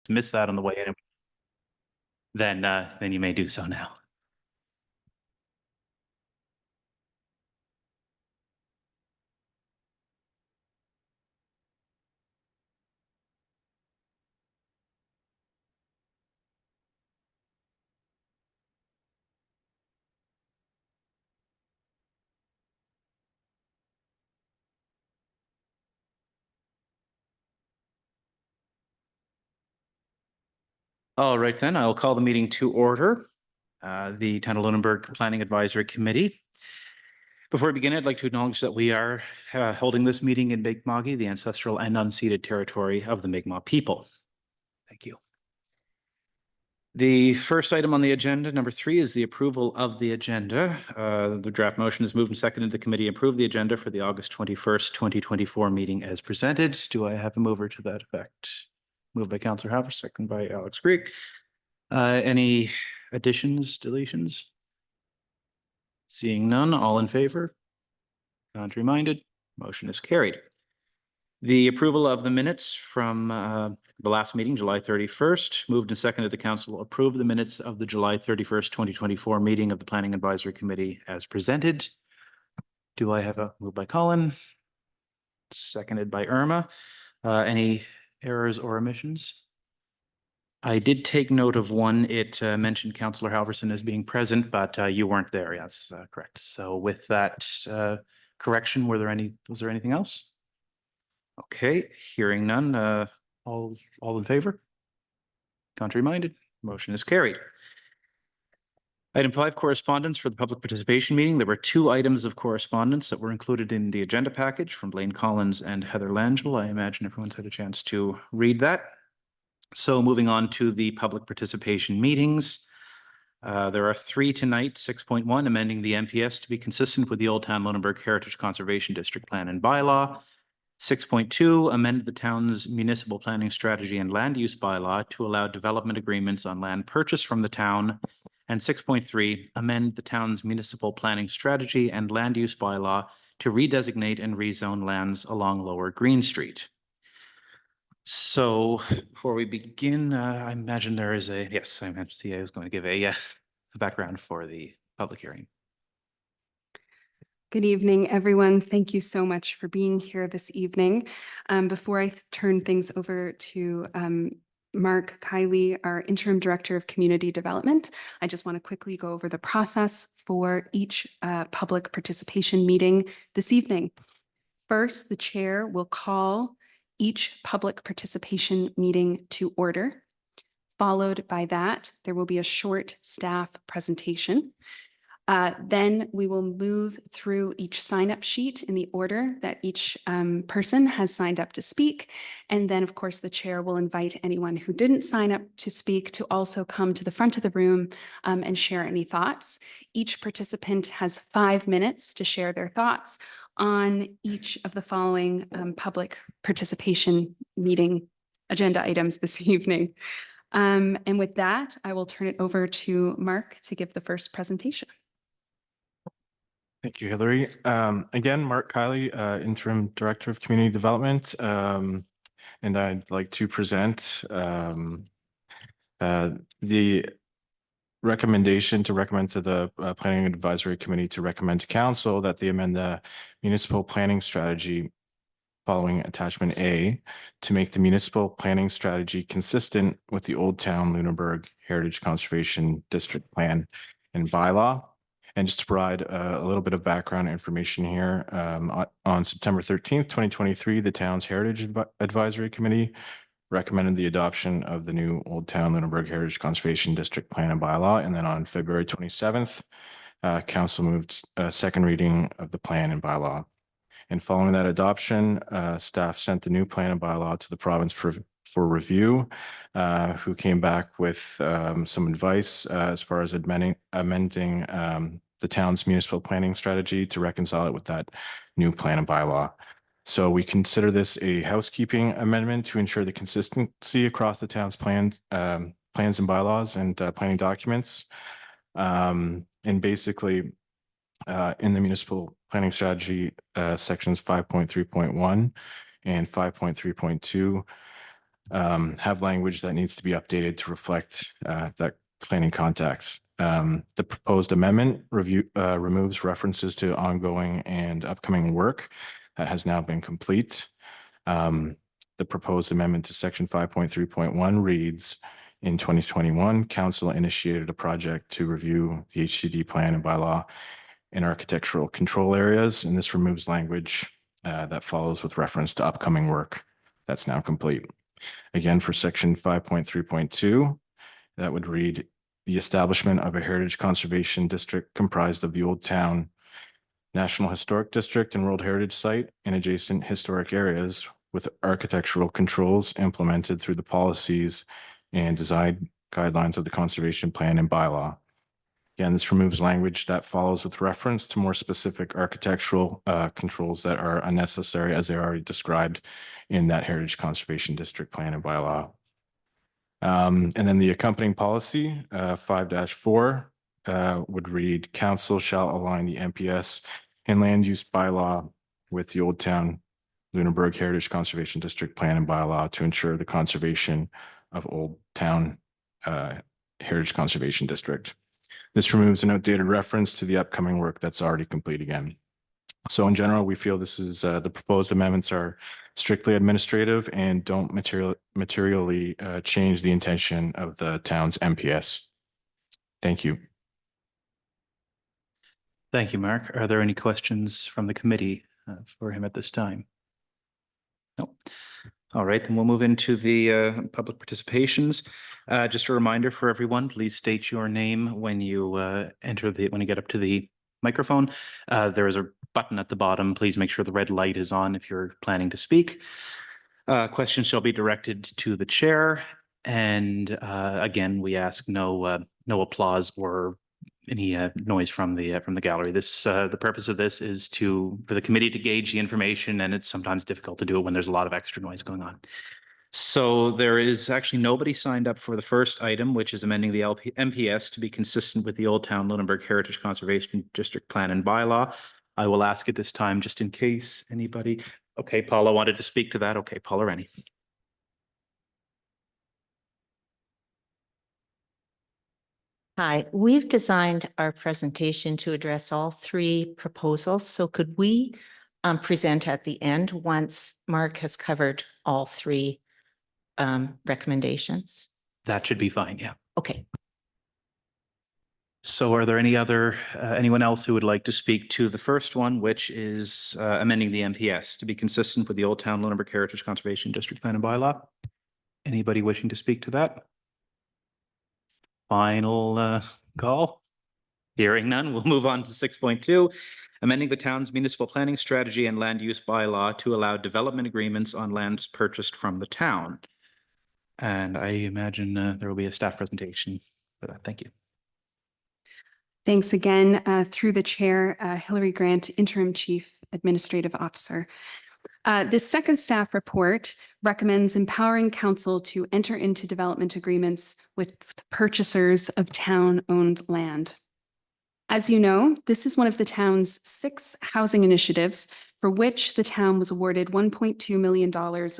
missed that on the way in, then you may do so now. All right, then I'll call the meeting to order. The Town of Lunenburg Planning Advisory Committee. Before we begin, I'd like to acknowledge that we are holding this meeting in Mi'kma'ki, the ancestral and unceded territory of the Mi'kmaq people. Thank you. The first item on the agenda, number 3, is the approval of the agenda. The draft motion is moved and seconded. The committee approved the agenda for the August 21st, 2024 meeting as presented. Do I have a mover to that effect? Moved by Councillor Haver, second by Alex Greek. Any additions, deletions? Seeing none, all in favor? Contrary minded, motion is carried. The approval of the minutes from the last meeting, July 31st, moved and seconded. The council approved the minutes of the July 31st, 2024 meeting of the Planning Advisory Committee as presented. Do I have a move by Colin? Seconded by Irma. Any errors or omissions? I did take note of one. It mentioned Councillor Halverson as being present, but you weren't there. Yes, correct. So with that correction, was there anything else? Okay, hearing none. All in favor? Contrary minded, motion is carried. Item 5, correspondence for the public participation meeting. There were 2 items of correspondence that were included in the agenda package from Blaine Collins and Heather Langell. I imagine everyone's had a chance to read that. So moving on to the public participation meetings. There are 3 tonight. 6.1, amending the MPS to be consistent with the Old Town Lunenburg Heritage Conservation District Plan and Bylaw. 6.2, amend the town's municipal planning strategy and land use bylaw to allow development agreements on land purchased from the town. And 6.3, amend the town's municipal planning strategy and land use bylaw to redesignate and rezone lands along Lower Green Street. So before we begin, I imagine there is yes, I imagine CA is going to give a background for the public hearing. Good evening, everyone. Thank you so much for being here this evening. Before I turn things over to Mark Kiley, our Interim Director of Community Development, I just want to quickly go over the process for each public participation meeting this evening. First, the chair will call each public participation meeting to order. Followed by that, there will be a short staff presentation. Then we will move through each sign-up sheet in the order that each person has signed up to speak. And then, of course, the chair will invite anyone who didn't sign up to speak to also come to the front of the room and share any thoughts. Each participant has 5 minutes to share their thoughts on each of the following public participation meeting agenda items this evening. And with that, I will turn it over to Mark to give the first presentation. Thank you, Hillary. Again, Mark Kiley, Interim Director of Community Development, and I'd like to present the recommendation to recommend to the Planning Advisory Committee to recommend to Council that they amend the Municipal Planning Strategy following Attachment A to make the Municipal Planning Strategy consistent with the Old Town Lunenburg Heritage Conservation District Plan and Bylaw. And just to provide a little bit of background information here, on September 13th, 2023, the town's Heritage Advisory Committee recommended the adoption of the new Old Town Lunenburg Heritage Conservation District Plan and Bylaw. And then on February 27th, Council moved a second reading of the plan and bylaw. And following that adoption, staff sent the new plan and bylaw to the province for review, who came back with some advice as far as amending the town's municipal planning strategy to reconcile it with that new plan and bylaw. So we consider this a housekeeping amendment to ensure the consistency across the town's plans and bylaws and planning documents. And basically, in the municipal planning strategy, sections 5.3.1 and 5.3.2, have language that needs to be updated to reflect that planning context. The proposed amendment removes references to ongoing and upcoming work that has now been complete. The proposed amendment to section 5.3.1 reads, in 2021, council initiated a project to review the HCD plan and bylaw in architectural control areas, and this removes language that follows with reference to upcoming work that's now complete. Again, for section 5.3.2, that would read, the establishment of a heritage conservation district comprised of the Old Town National Historic District and World Heritage Site and adjacent historic areas with architectural controls implemented through the policies and design guidelines of the conservation plan and bylaw. Again, this removes language that follows with reference to more specific architectural controls that are unnecessary as they're already described in that Heritage Conservation District plan and bylaw. And then the accompanying policy, 5-4, would read, council shall align the MPS and land use bylaw with the Old Town Lunenburg Heritage Conservation District plan and bylaw to ensure the conservation of Old Town Heritage Conservation District. This removes an outdated reference to the upcoming work that's already complete again. So in general, we feel this is the proposed amendments are strictly administrative and don't materially change the intention of the town's MPS. Thank you. Thank you, Mark. Are there any questions from the committee for him at this time? No. All right, then we'll move into the public participations. Just a reminder for everyone, please state your name when you when you get up to the microphone. There is a button at the bottom. Please make sure the red light is on if you're planning to speak. Questions shall be directed to the chair. And again, we ask no applause or any noise from the gallery. The purpose of this is for the committee to gauge the information, and it's sometimes difficult to do it when there's a lot of extra noise going on. So there is actually nobody signed up for the first item, which is amending the MPS to be consistent with the Old Town Lunenburg Heritage Conservation District Plan and Bylaw. I will ask at this time, just in case anybody. Okay, Paula wanted to speak to that. Okay, Paula Rennie. Hi, we've designed our presentation to address all three proposals. So could we present at the end once Mark has covered all three recommendations? That should be fine, yeah. Okay. So are there anyone else who would like to speak to the first one, which is amending the MPS to be consistent with the Old Town Lunenburg Heritage Conservation District Plan and Bylaw? Anybody wishing to speak to that? Final call? Hearing none, we'll move on to 6.2, amending the town's municipal planning strategy and land use bylaw to allow development agreements on lands purchased from the town. And I imagine there will be a staff presentation for that. Thank you. Thanks again. Through the chair, Hillary Grant, Interim Chief Administrative Officer. This second staff report recommends empowering council to enter into development agreements with purchasers of town-owned land. As you know, this is one of the town's 6 housing initiatives for which the town was awarded $1.2 million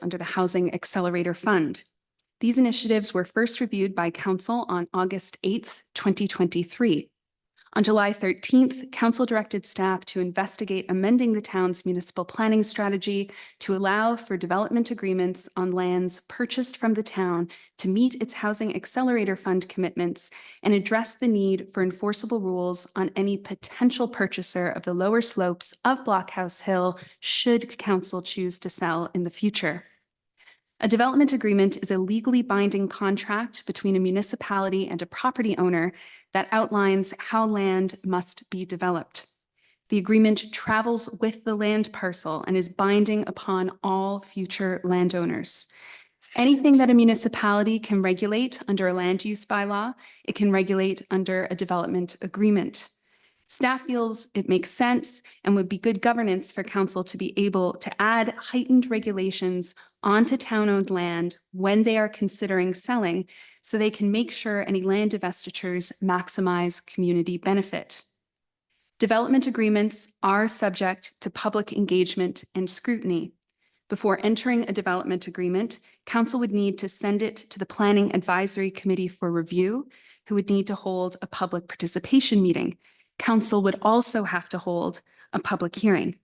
under the Housing Accelerator Fund. These initiatives were first reviewed by council on August 8th, 2023. On July 13th, council directed staff to investigate amending the town's municipal planning strategy to allow for development agreements on lands purchased from the town to meet its Housing Accelerator Fund commitments and address the need for enforceable rules on any potential purchaser of the lower slopes of Blockhouse Hill should council choose to sell in the future. A development agreement is a legally binding contract between a municipality and a property owner that outlines how land must be developed. The agreement travels with the land parcel and is binding upon all future landowners. Anything that a municipality can regulate under a land use bylaw, it can regulate under a development agreement. Staff feels it makes sense and would be good governance for council to be able to add heightened regulations onto town-owned land when they are considering selling so they can make sure any land divestitures maximize community benefit. Development agreements are subject to public engagement and scrutiny. Before entering a development agreement, council would need to send it to the Planning Advisory Committee for review, who would need to hold a public participation meeting. Council would also have to hold a public hearing.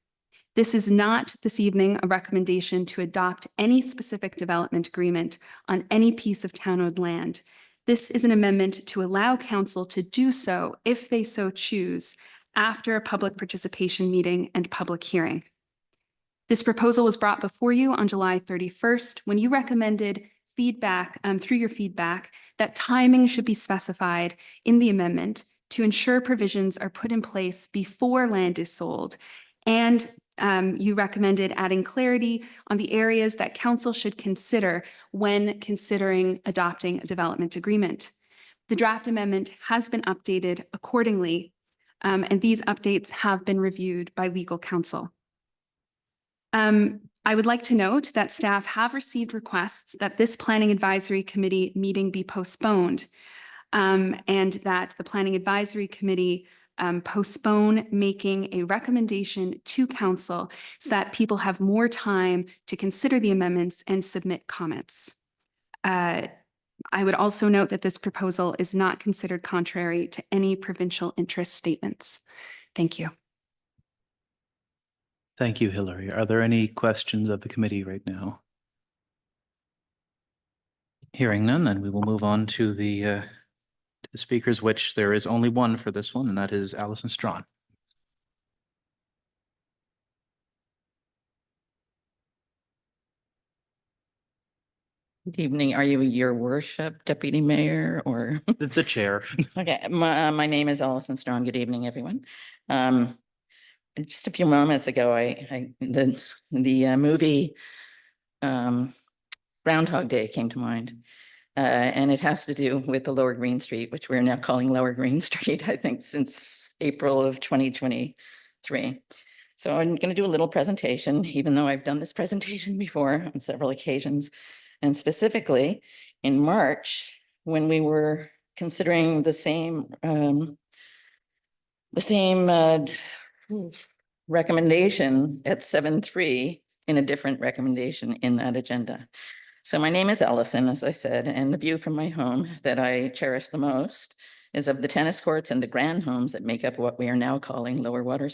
This is not this evening a recommendation to adopt any specific development agreement on any piece of town-owned land. This is an amendment to allow council to do so if they so choose after a public participation meeting and public hearing. This proposal was brought before you on July 31st when you recommended feedback through your feedback that timing should be specified in the amendment to ensure provisions are put in place before land is sold. And you recommended adding clarity on the areas that council should consider when considering adopting a development agreement. The draft amendment has been updated accordingly, and these updates have been reviewed by legal counsel. I would like to note that staff have received requests that this Planning Advisory Committee meeting be postponed, and that the Planning Advisory Committee postpone making a recommendation to council so that people have more time to consider the amendments and submit comments. I would also note that this proposal is not considered contrary to any provincial interest statements. Thank you. Thank you, Hillary. Are there any questions of the committee right now? Hearing none, then we will move on to the speakers, which there is only one for this one, and that is Alison Strawn. Good evening. Are you your worship, Deputy Mayor, or? The chair. Okay, my name is Alison Strong. Good evening, everyone. Just a few moments ago, the movie Groundhog Day came to mind. And it has to do with the Lower Green Street, which we're now calling Lower Green Street, I think, since April of 2023. So I'm going to do a little presentation, even though I've done this presentation before on several occasions. And specifically in March, when we were considering the same recommendation at 7.3 in a different recommendation in that agenda. So my name is Alison, as I said, and the view from my home that I cherish the most is of the tennis courts and the grand homes that make up what we are now calling Lower Green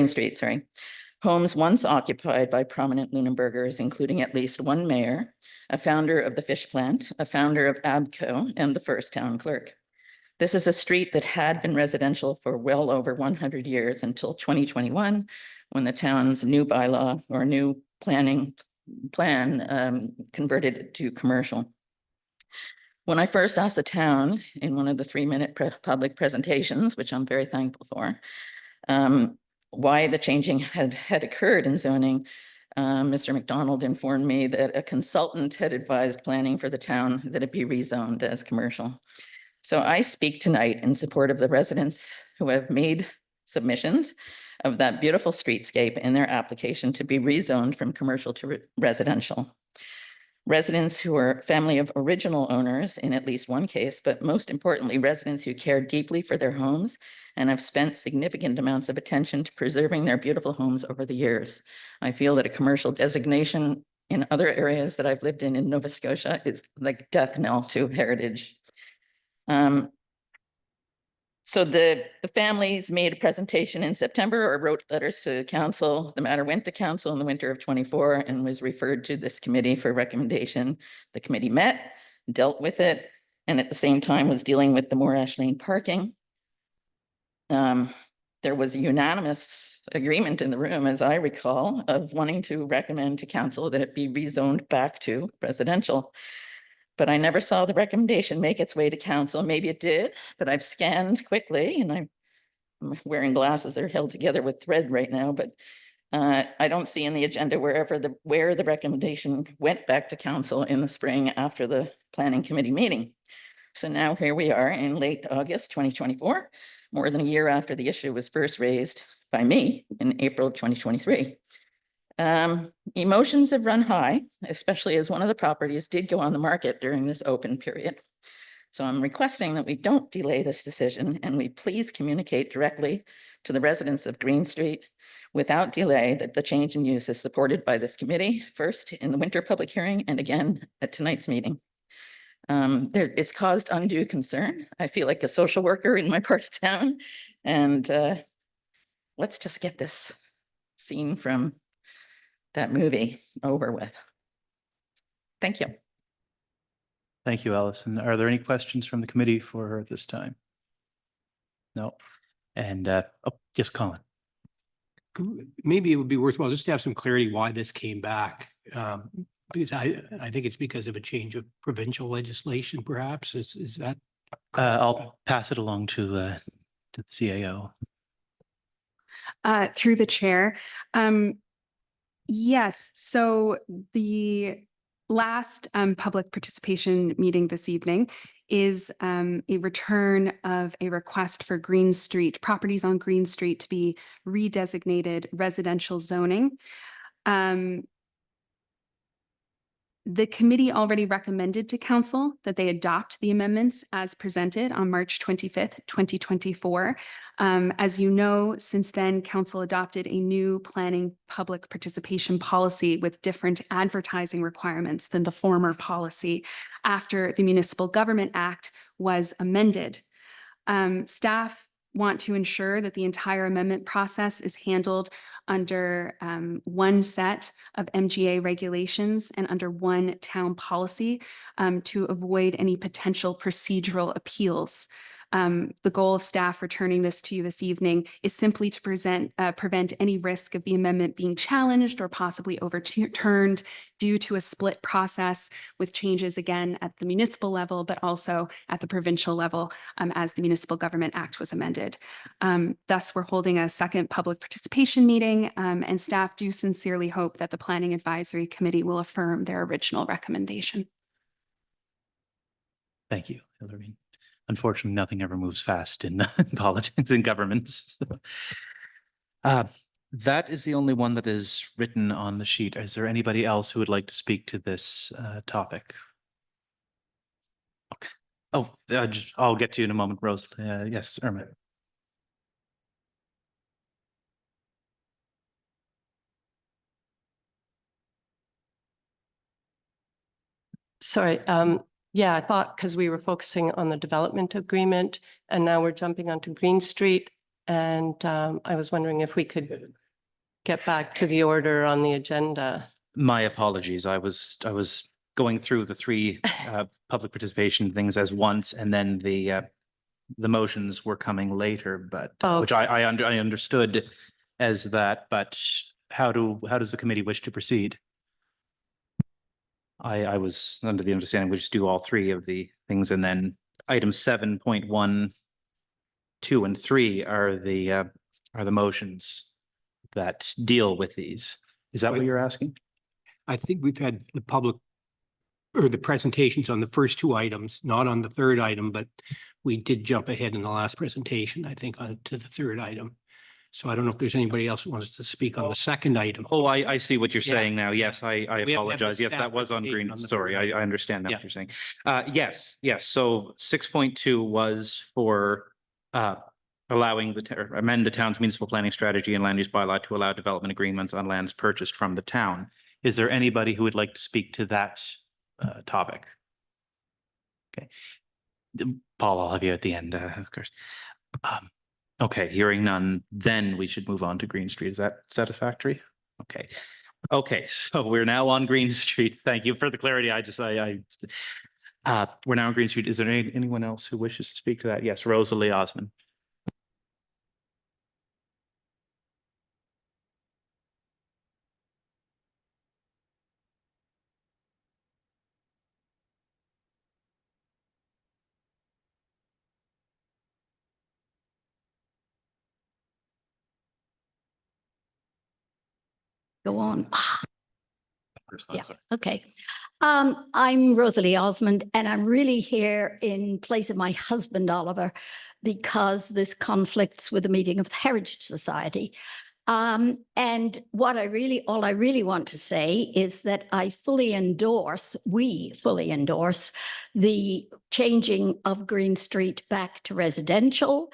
Street, sorry. Homes once occupied by prominent Lunenburgers, including at least one mayor, a founder of the fish plant, a founder of ABCO, and the first town clerk. This is a street that had been residential for well over 100 years until 2021, when the town's new bylaw or new plan converted it to commercial. When I first asked the town in one of the 3-minute public presentations, which I'm very thankful for, why the changing had occurred in zoning, Mr. McDonald informed me that a consultant had advised planning for the town that it be rezoned as commercial. So I speak tonight in support of the residents who have made submissions of that beautiful streetscape in their application to be rezoned from commercial to residential. Residents who are family of original owners in at least one case, but most importantly, residents who care deeply for their homes and have spent significant amounts of attention to preserving their beautiful homes over the years. I feel that a commercial designation in other areas that I've lived in Nova Scotia is like death knell to heritage. So the families made a presentation in September or wrote letters to council. The matter went to council in the winter of 24 and was referred to this committee for recommendation. The committee met, dealt with it, and at the same time was dealing with the Morash Lane parking. There was a unanimous agreement in the room, as I recall, of wanting to recommend to council that it be rezoned back to residential. But I never saw the recommendation make its way to council. Maybe it did, but I've scanned quickly and I'm wearing glasses that are held together with thread right now, but I don't see in the agenda where the recommendation went back to council in the spring after the planning committee meeting. So now here we are in late August 2024, more than a year after the issue was first raised by me in April 2023. Emotions have run high, especially as one of the properties did go on the market during this open period. So I'm requesting that we don't delay this decision and we please communicate directly to the residents of Green Street without delay that the change in use is supported by this committee, first in the winter public hearing and again at tonight's meeting. It's caused undue concern. I feel like a social worker in my part of town, and let's just get this scene from that movie over with. Thank you. Thank you, Allison. Are there any questions from the committee for her at this time? No. And, oh, yes, Colin. Maybe it would be worthwhile just to have some clarity why this came back. Because I think it's because of a change of provincial legislation, perhaps. Is that? I'll pass it along to the CAO. Through the chair. Yes, so the last public participation meeting this evening is a return of a request for Green Street, properties on Green Street to be redesignated residential zoning. The committee already recommended to council that they adopt the amendments as presented on March 25th, 2024. As you know, since then, council adopted a new planning public participation policy with different advertising requirements than the former policy after the Municipal Government Act was amended. Staff want to ensure that the entire amendment process is handled under one set of MGA regulations and under one town policy to avoid any potential procedural appeals. The goal of staff returning this to you this evening is simply to prevent any risk of the amendment being challenged or possibly overturned due to a split process with changes again at the municipal level, but also at the provincial level as the Municipal Government Act was amended. Thus, we're holding a second public participation meeting and staff do sincerely hope that the Planning Advisory Committee will affirm their original recommendation. Thank you, Hillary. Unfortunately, nothing ever moves fast in politics and governments. That is the only one that is written on the sheet. Is there anybody else who would like to speak to this topic? Okay. Oh, I'll get to you in a moment, Rose. Yes, Irma. Sorry, yeah, I thought because we were focusing on the development agreement and now we're jumping onto Green Street. And I was wondering if we could get back to the order on the agenda. My apologies. I was going through the three public participation things as once, and then the motions were coming later, but which I understood as that. But how does the committee wish to proceed? I was under the understanding we just do all three of the things, and then items 7.1, 2, and 3 are the motions that deal with these. Is that what you're asking? I think we've had the public or the presentations on the first two items, not on the third item, but we did jump ahead in the last presentation, I think, to the third item. So I don't know if there's anybody else who wants to speak on the second item. Oh, I see what you're Yeah. saying now. Yes, I the apologize. Yes, staff that was on presentation green. on the Sorry, third I understand now Yeah. what you're saying. Yes. So 6.2 was for allowing amend the town's municipal planning strategy and land use bylaw to allow development agreements on lands purchased from the town. Is there anybody who would like to speak to that topic? Okay. Paul, I'll have you at the end, of course. Okay, hearing none, then we should move on to Green Street. Is that satisfactory? Okay. Okay, so we're now on Green Street. Thank you for the clarity. We're now on Green Street. Is there anyone else who wishes to speak to that? Yes, Rosalie Osmond. Go on. Yeah, okay. I'm Rosalie Osmond, and I'm really here in place of my husband, Oliver, because this conflicts with the meeting of the Heritage Society. And all I really want to say is that we fully endorse the changing of Green Street back to residential.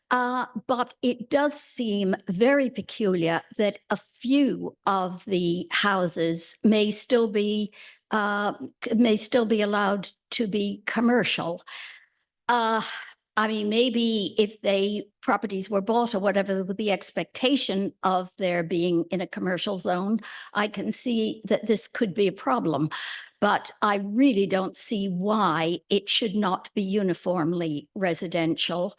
But it does seem very peculiar that a few of the houses may still be allowed to be commercial. I mean, maybe if properties were bought or whatever with the expectation of there being in a commercial zone, I can see that this could be a problem. But I really don't see why it should not be uniformly residential.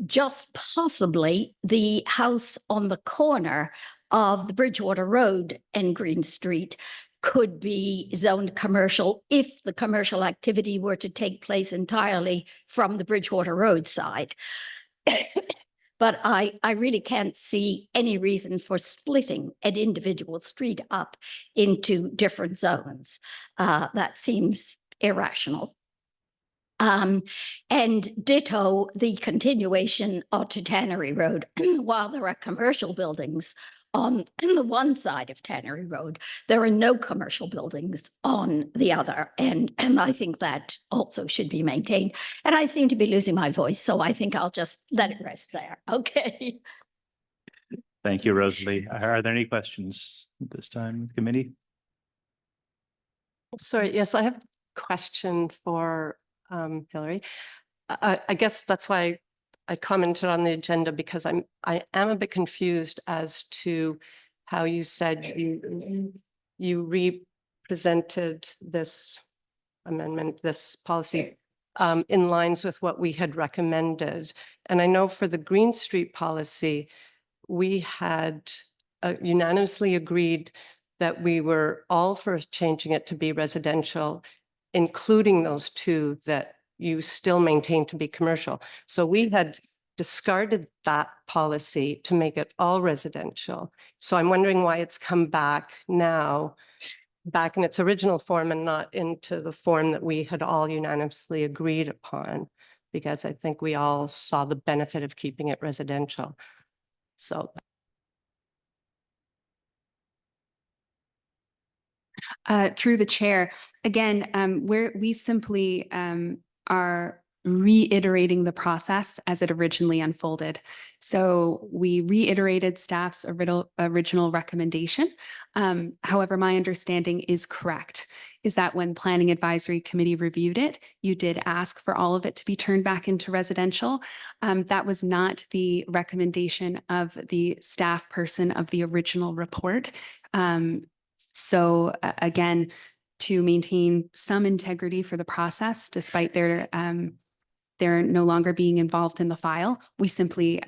Just possibly the house on the corner of the Bridgewater Road and Green Street could be zoned commercial if the commercial activity were to take place entirely from the Bridgewater Road side. But I really can't see any reason for splitting an individual street up into different zones. That seems irrational. And ditto the continuation to Tannery Road. While there are commercial buildings on the one side of Tannery Road, there are no commercial buildings on the other. And I think that also should be maintained. And I seem to be losing my voice, so I think I'll just let it rest there. Okay. Thank you, Rosalie. Are there any questions at this time, committee? Sorry, yes, I have a question for Hillary. I guess that's why I commented on the agenda, because I am a bit confused as to how you said you represented this amendment, this policy in lines with what we had recommended. And I know for the Green Street policy, we had unanimously agreed that we were all for changing it to be residential, including those two that you still maintain to be commercial. So we had discarded that policy to make it all residential. So I'm wondering why it's come back now, back in its original form and not into the form that we had all unanimously agreed upon, because I think we all saw the benefit of keeping it residential. So Through the chair, again, we simply are reiterating the process as it originally unfolded. So we reiterated staff's original recommendation. However, my understanding is correct, is that when Planning Advisory Committee reviewed it, you did ask for all of it to be turned back into residential. That was not the recommendation of the staff person of the original report. So again, to maintain some integrity for the process, despite their no longer being involved in the file, we simply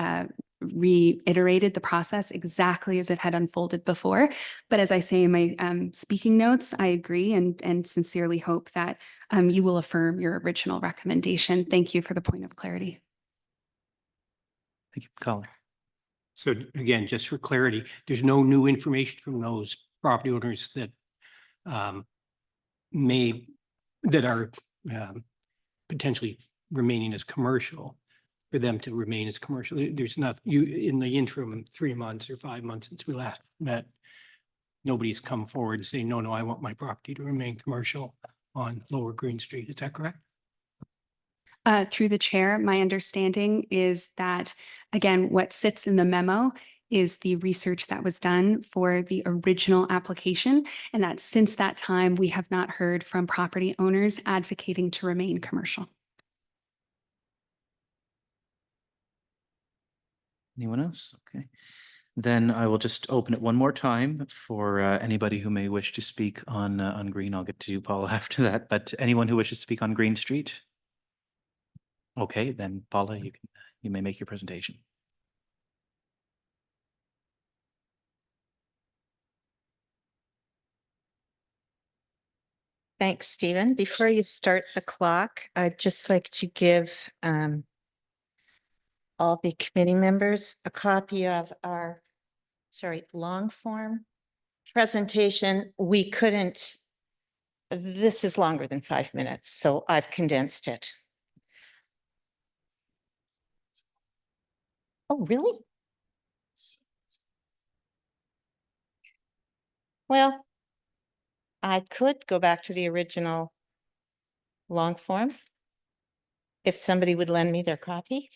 reiterated the process exactly as it had unfolded before. But as I say in my speaking notes, I agree and sincerely hope that you will affirm your original recommendation. Thank you for the point of clarity. Thank you, Colin. So again, just for clarity, there's no new information from those property owners that are potentially remaining as commercial, for them to remain as commercial. There's not, in the interim 3 months or 5 months since we last met, nobody's come forward and saying, no, I want my property to remain commercial on Lower Green Street. Is that correct? Through the chair, my understanding is that, again, what sits in the memo is the research that was done for the original application, and that since that time, we have not heard from property owners advocating to remain commercial. Anyone else? Okay. Then I will just open it one more time for anybody who may wish to speak on Green. I'll get to you, Paula, after that. But anyone who wishes to speak on Green Street? Okay, then Paula, you may make your presentation. Thanks, Stephen. Before you start the clock, I'd just like to give all the committee members a copy of our, long form presentation. We couldn't, this is longer than 5 minutes, so I've condensed it. Oh, really? Well, I could go back to the original long form if somebody would lend me their copy.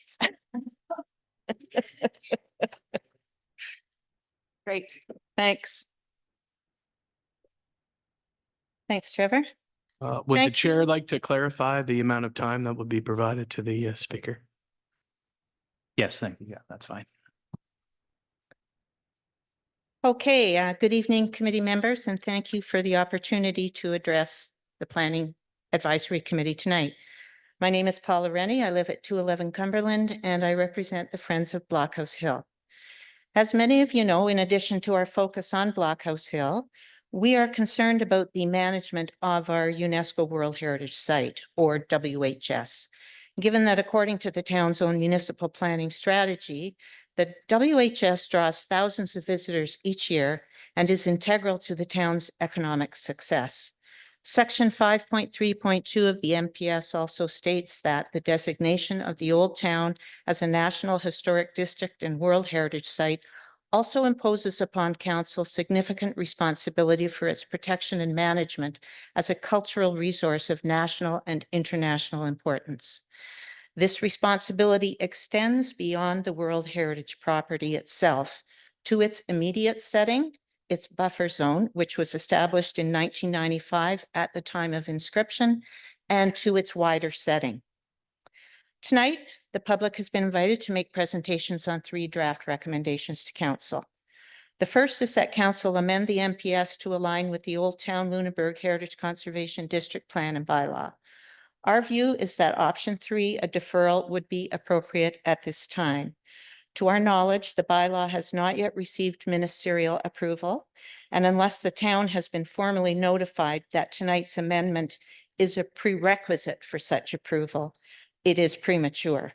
Great, thanks. Thanks, Trevor. Would the Thank chair you. like to clarify the amount of time that would be provided to the speaker? Yes, thank you. Yeah, that's fine. Okay, good evening, committee members, and thank you for the opportunity to address the Planning Advisory Committee tonight. My name is Paula Rennie. I live at 211 Cumberland, and I represent the Friends of Blockhouse Hill. As many of you know, in addition to our focus on Blockhouse Hill, we are concerned about the management of our UNESCO World Heritage Site, or WHS. Given that according to the town's own municipal planning strategy, the WHS draws thousands of visitors each year and is integral to the town's economic success. Section 5.3.2 of the MPS also states that the designation of the Old Town as a National Historic District and World Heritage Site also imposes upon council significant responsibility for its protection and management as a cultural resource of national and international importance. This responsibility extends beyond the World Heritage property itself to its immediate setting, its buffer zone, which was established in 1995 at the time of inscription, and to its wider setting. Tonight, the public has been invited to make presentations on 3 draft recommendations to council. The first is that council amend the MPS to align with the Old Town Lunenburg Heritage Conservation District Plan and Bylaw. Our view is that option 3, a deferral, would be appropriate at this time. To our knowledge, the bylaw has not yet received ministerial approval, and unless the town has been formally notified that tonight's amendment is a prerequisite for such approval, it is premature.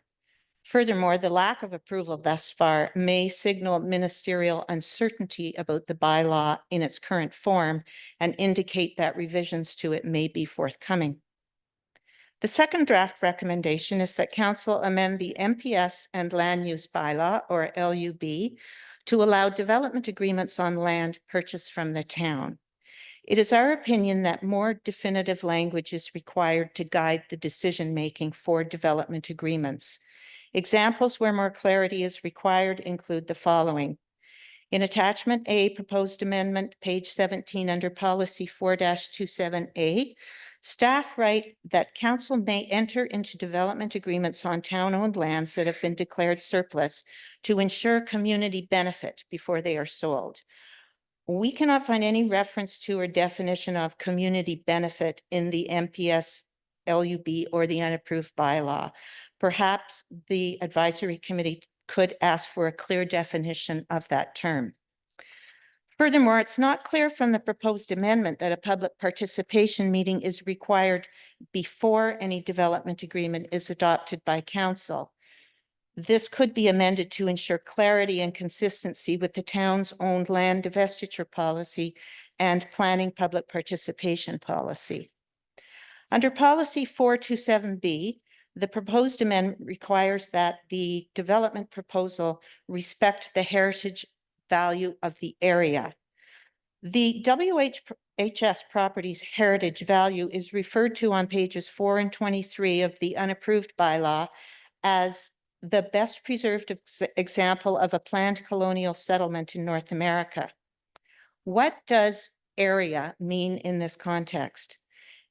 Furthermore, the lack of approval thus far may signal ministerial uncertainty about the bylaw in its current form and indicate that revisions to it may be forthcoming. The second draft recommendation is that council amend the MPS and Land Use Bylaw, or LUB, to allow development agreements on land purchased from the town. It is our opinion that more definitive language is required to guide the decision-making for development agreements. Examples where more clarity is required include the following. In attachment A, proposed amendment, page 17, under policy 4-27A, staff write that council may enter into development agreements on town-owned lands that have been declared surplus to ensure community benefit before they are sold. We cannot find any reference to or definition of community benefit in the MPS, LUB, or the unapproved bylaw. Perhaps the advisory committee could ask for a clear definition of that term. Furthermore, it's not clear from the proposed amendment that a public participation meeting is required before any development agreement is adopted by council. This could be amended to ensure clarity and consistency with the town's own land divestiture policy and planning public participation policy. Under policy 427B, the proposed amendment requires that the development proposal respect the heritage value of the area. The WHS property's heritage value is referred to on pages 4 and 23 of the unapproved bylaw as the best preserved example of a planned colonial settlement in North America. What does area mean in this context?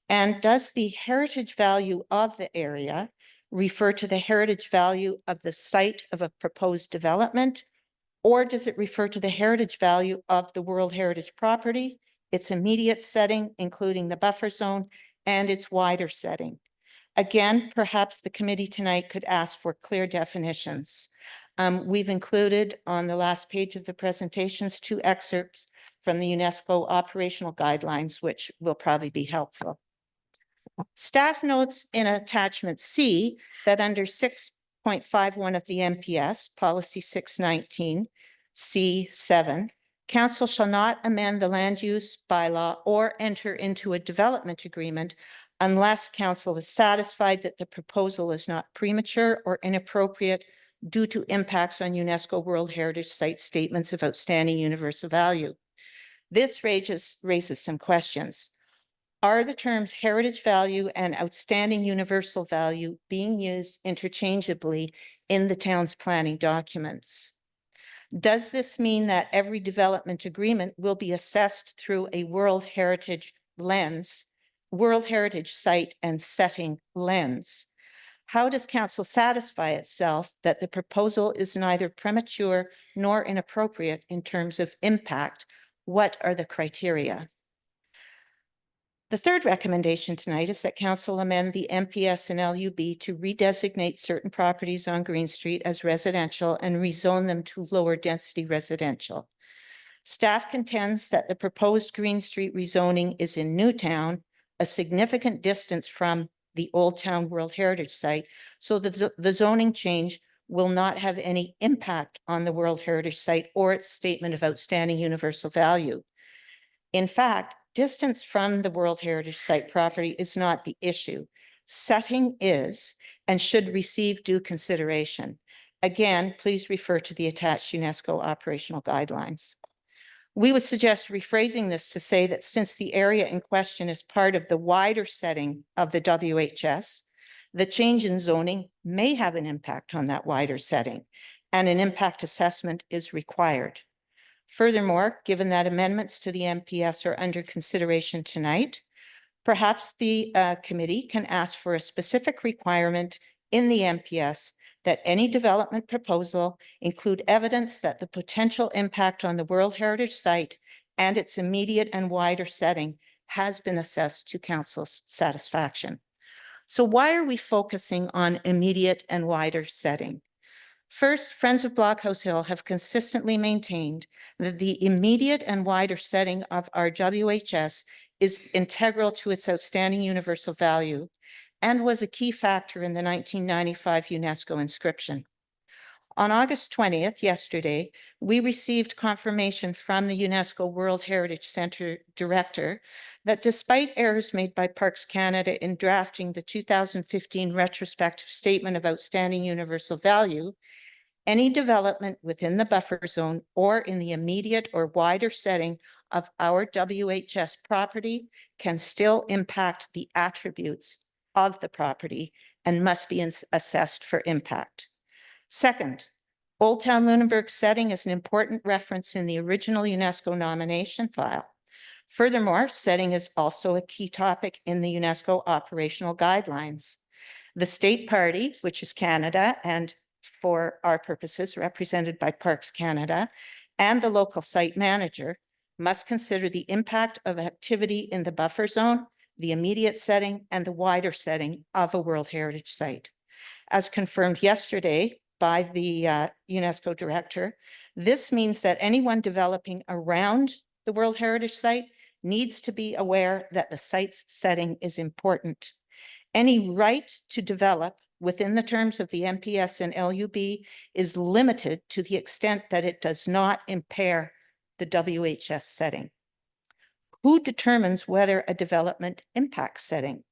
And does the heritage value of the area refer to the heritage value of the site of a proposed development, or does it refer to the heritage value of the World Heritage property, its immediate setting, including the buffer zone, and its wider setting? Again, perhaps the committee tonight could ask for clear definitions. We've included on the last page of the presentations 2 excerpts from the UNESCO operational guidelines, which will probably be helpful. Staff notes in attachment C that under 6.51 of the MPS, policy 619, C7, council shall not amend the land use bylaw or enter into a development agreement unless council is satisfied that the proposal is not premature or inappropriate due to impacts on UNESCO World Heritage Site statements of outstanding universal value. This raises some questions. Are the terms heritage value and outstanding universal value being used interchangeably in the town's planning documents? Does this mean that every development agreement will be assessed through a World Heritage lens, World Heritage site and setting lens? How does council satisfy itself that the proposal is neither premature nor inappropriate in terms of impact? What are the criteria? The third recommendation tonight is that council amend the MPS and LUB to redesignate certain properties on Green Street as residential and rezone them to lower density residential. Staff contends that the proposed Green Street rezoning is in Newtown, a significant distance from the Old Town World Heritage Site, so that the zoning change will not have any impact on the World Heritage Site or its statement of outstanding universal value. In fact, distance from the World Heritage Site property is not the issue. Setting is and should receive due consideration. Again, please refer to the attached UNESCO operational guidelines. We would suggest rephrasing this to say that since the area in question is part of the wider setting of the WHS, the change in zoning may have an impact on that wider setting, and an impact assessment is required. Furthermore, given that amendments to the MPS are under consideration tonight, perhaps the committee can ask for a specific requirement in the MPS that any development proposal include evidence that the potential impact on the World Heritage Site and its immediate and wider setting has been assessed to council's satisfaction. So why are we focusing on immediate and wider setting? First, Friends of Blockhouse Hill have consistently maintained that the immediate and wider setting of our WHS is integral to its outstanding universal value and was a key factor in the 1995 UNESCO inscription. On August 20th, yesterday, we received confirmation from the UNESCO World Heritage Center director that despite errors made by Parks Canada in drafting the 2015 retrospective statement of outstanding universal value, any development within the buffer zone or in the immediate or wider setting of our WHS property can still impact the attributes of the property and must be assessed for impact. Second, Old Town Lunenburg setting is an important reference in the original UNESCO nomination file. Furthermore, setting is also a key topic in the UNESCO operational guidelines. The state party, which is Canada, and for our purposes represented by Parks Canada, and the local site manager must consider the impact of activity in the buffer zone, the immediate setting, and the wider setting of a World Heritage Site. As confirmed yesterday by the UNESCO director, this means that anyone developing around the World Heritage Site needs to be aware that the site's setting is important. Any right to develop within the terms of the MPS and LUB is limited to the extent that it does not impair the WHS setting. Who determines whether a development impacts setting?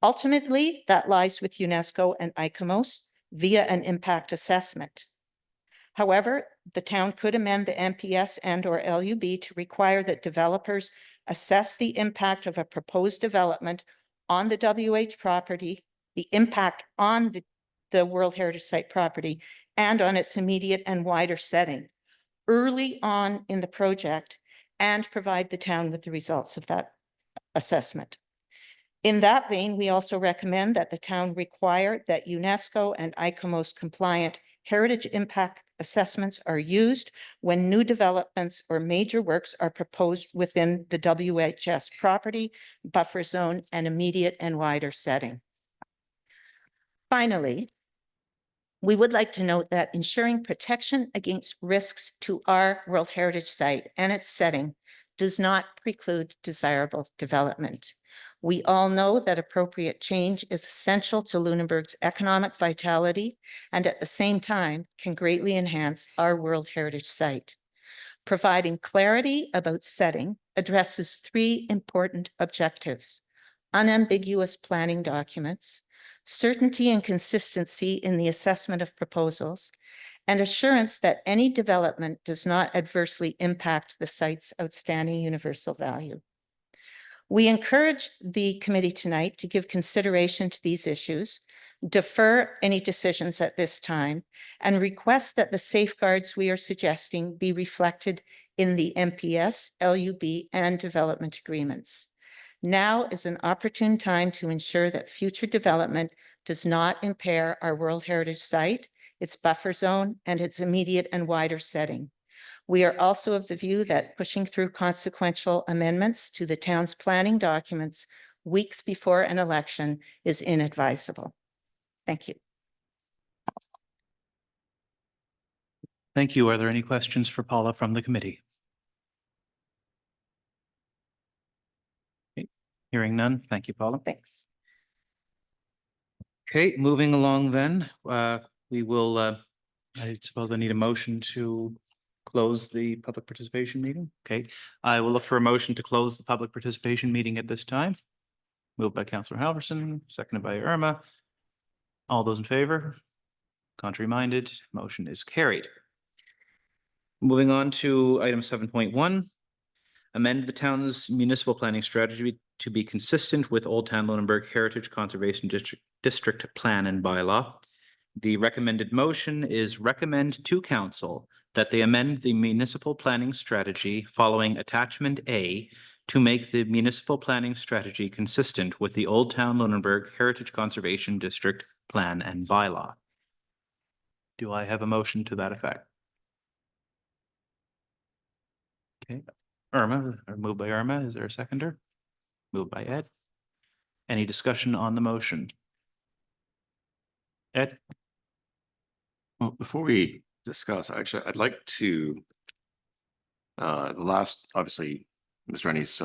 Ultimately, that lies with UNESCO and ICOMOS via an impact assessment. However, the town could amend the MPS and/or LUB to require that developers assess the impact of a proposed development on the WH property, the impact on the World Heritage Site property, and on its immediate and wider setting early on in the project, and provide the town with the results of that assessment. In that vein, we also recommend that the town require that UNESCO and ICOMOS compliant heritage impact assessments are used when new developments or major works are proposed within the WHS property, buffer zone, and immediate and wider setting. Finally, we would like to note that ensuring protection against risks to our World Heritage Site and its setting does not preclude desirable development. We all know that appropriate change is essential to Lunenburg's economic vitality and at the same time can greatly enhance our World Heritage Site. Providing clarity about setting addresses three important objectives: unambiguous planning documents, certainty and consistency in the assessment of proposals, and assurance that any development does not adversely impact the site's outstanding universal value. We encourage the committee tonight to give consideration to these issues, defer any decisions at this time, and request that the safeguards we are suggesting be reflected in the MPS, LUB, and development agreements. Now is an opportune time to ensure that future development does not impair our World Heritage Site, its buffer zone, and its immediate and wider setting. We are also of the view that pushing through consequential amendments to the town's planning documents weeks before an election is inadvisable. Thank you. Thank you. Are there any questions for Paula from the committee? Okay. Hearing none. Thank you, Paula. Thanks. Okay, moving along then, we will, I suppose I need a motion to close the public participation meeting. Okay, I will look for a motion to close the public participation meeting at this time. Moved by Councillor Halverson, seconded by Irma. All those in favor? Contrary minded, motion is carried. Moving on to item 7.1, amend the town's municipal planning strategy to be consistent with Old Town Lunenburg Heritage Conservation District Plan and Bylaw. The recommended motion is recommend to council that they amend the municipal planning strategy following attachment A to make the municipal planning strategy consistent with the Old Town Lunenburg Heritage Conservation District Plan and Bylaw. Do I have a motion to that effect? Okay, Irma, or moved by Irma. Is there a seconder? Moved by Ed. Any discussion on the motion? Ed? Well, before we discuss, actually, I'd like to, the last, obviously, Ms. Rennie's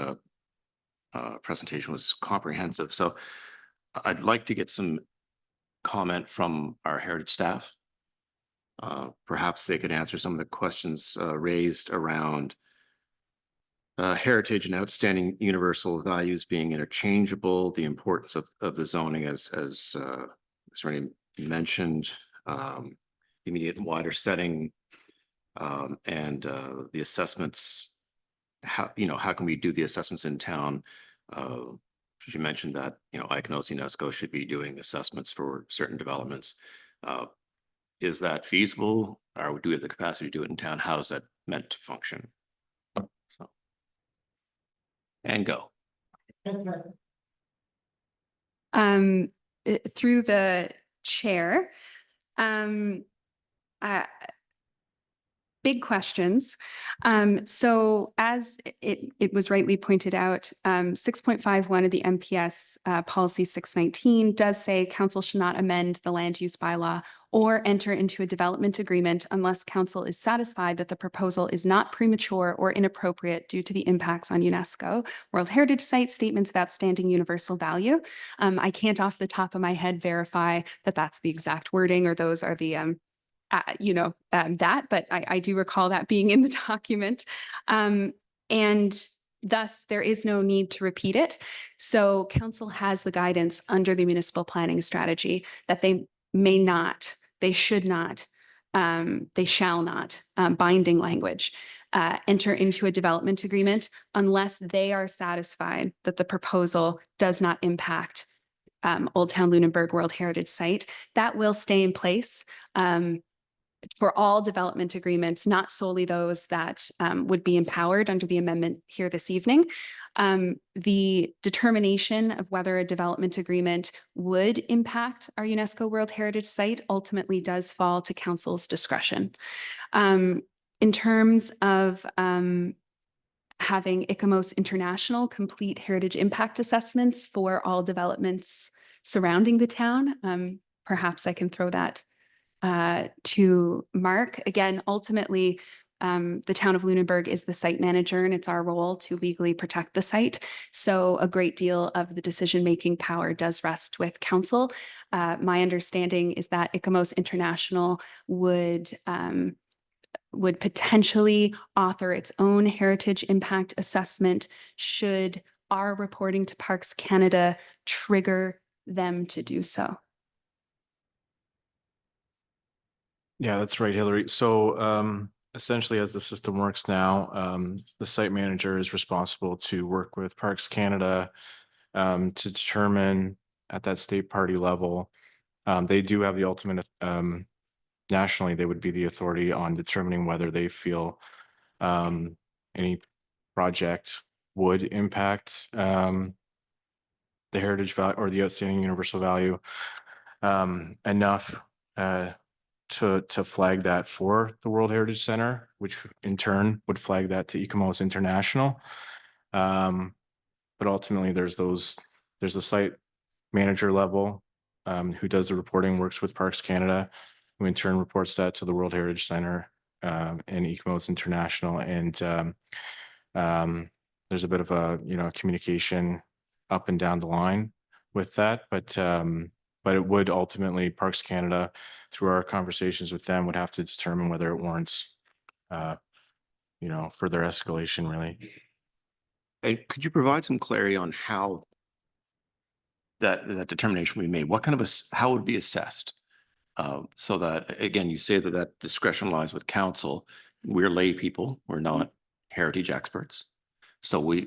presentation was comprehensive. So I'd like to get some comment from our heritage staff. Perhaps they could answer some of the questions raised around heritage and outstanding universal values being interchangeable, the importance of the zoning as Ms. Rennie mentioned, immediate and wider setting, and the assessments. How can we do the assessments in town? You mentioned that ICANN's UNESCO should be doing assessments for certain developments. Is that feasible, or do we have the capacity to do it in town? How is that meant to function? So, and go. Through the chair, big questions. So as it was rightly pointed out, 6.51 of the MPS policy 619 does say council should not amend the land use bylaw or enter into a development agreement unless council is satisfied that the proposal is not premature or inappropriate due to the impacts on UNESCO, World Heritage Site, statements of outstanding universal value. I can't off the top of my head verify that that's the exact wording or those are the but I do recall that being in the document. And thus there is no need to repeat it. So council has the guidance under the municipal planning strategy that they may not, they should not, they shall not, binding language, enter into a development agreement unless they are satisfied that the proposal does not impact Old Town Lunenburg World Heritage Site. That will stay in place for all development agreements, not solely those that would be empowered under the amendment here this evening. The determination of whether a development agreement would impact our UNESCO World Heritage Site ultimately does fall to council's discretion. In terms of having ICANN International complete heritage impact assessments for all developments surrounding the town, perhaps I can throw that to Mark. Again, ultimately, the town of Lunenburg is the site manager and it's our role to legally protect the site. So a great deal of the decision-making power does rest with council. My understanding is that ICANN International would potentially author its own heritage impact assessment should our reporting to Parks Canada trigger them to do so. Yeah, that's right, Hillary. So essentially, as the system works now, the site manager is responsible to work with Parks Canada to determine at that state party level. They do have the ultimate, nationally, they would be the authority on determining whether they feel any project would impact the heritage value or the outstanding universal value enough to flag that for the World Heritage Center, which in turn would flag that to Ecomos International. But ultimately, there's the site manager level who does the reporting, works with Parks Canada, who in turn reports that to the World Heritage Center and Ecomos International. And there's a bit of a communication up and down the line with that, but it would ultimately, Parks Canada, through our conversations with them, would have to determine whether it warrants further escalation, really. And could you provide some clarity on how that determination will be made? What kind of how it would be assessed? So that, again, you say that discretion lies with council. We're lay people. We're not heritage experts. So we'll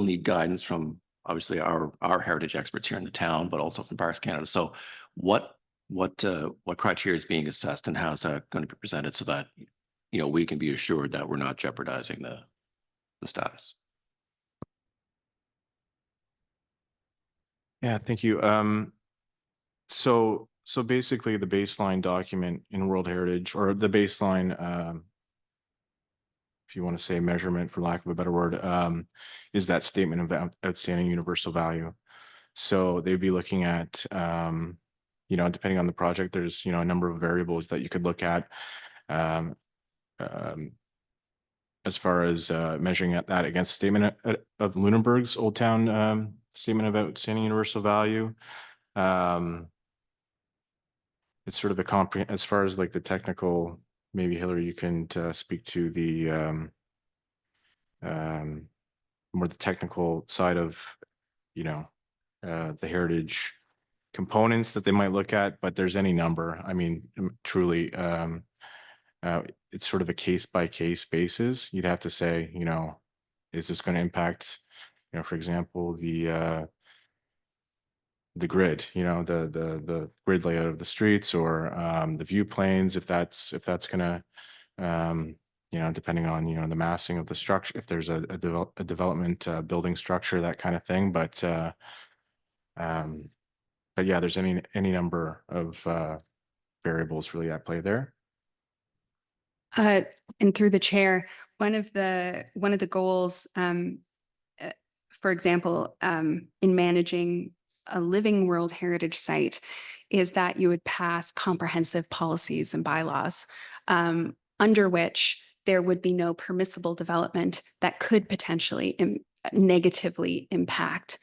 need guidance from obviously our heritage experts here in the town, but also from Parks Canada. So what criteria is being assessed, and how is that going to be presented so that we can be assured that we're not jeopardizing the status? Yeah, thank you. So basically, the baseline document in World Heritage, or the baseline, if you want to say measurement, for lack of a better word, is that statement of outstanding universal value. So they'd be looking at, depending on the project, there's a number of variables that you could look at as far as measuring at that against statement of Lunenburg's Old Town statement of outstanding universal value. It's sort of a as far as like the technical, maybe Hillary, you can speak to the more the technical side of, the heritage components that they might look at, but there's any number. I mean, truly, it's sort of a case by case basis. You'd have to say, is this going to impact, for example, the grid, the grid layout of the streets, or the view planes, if that's going to, depending on, the massing of the structure, if there's a development building structure, that kind of thing. But yeah, there's any number of variables really at play there. And through the chair, one of the goals, for example, in managing a living World Heritage site, is that you would pass comprehensive policies and bylaws under which there would be no permissible development that could potentially negatively impact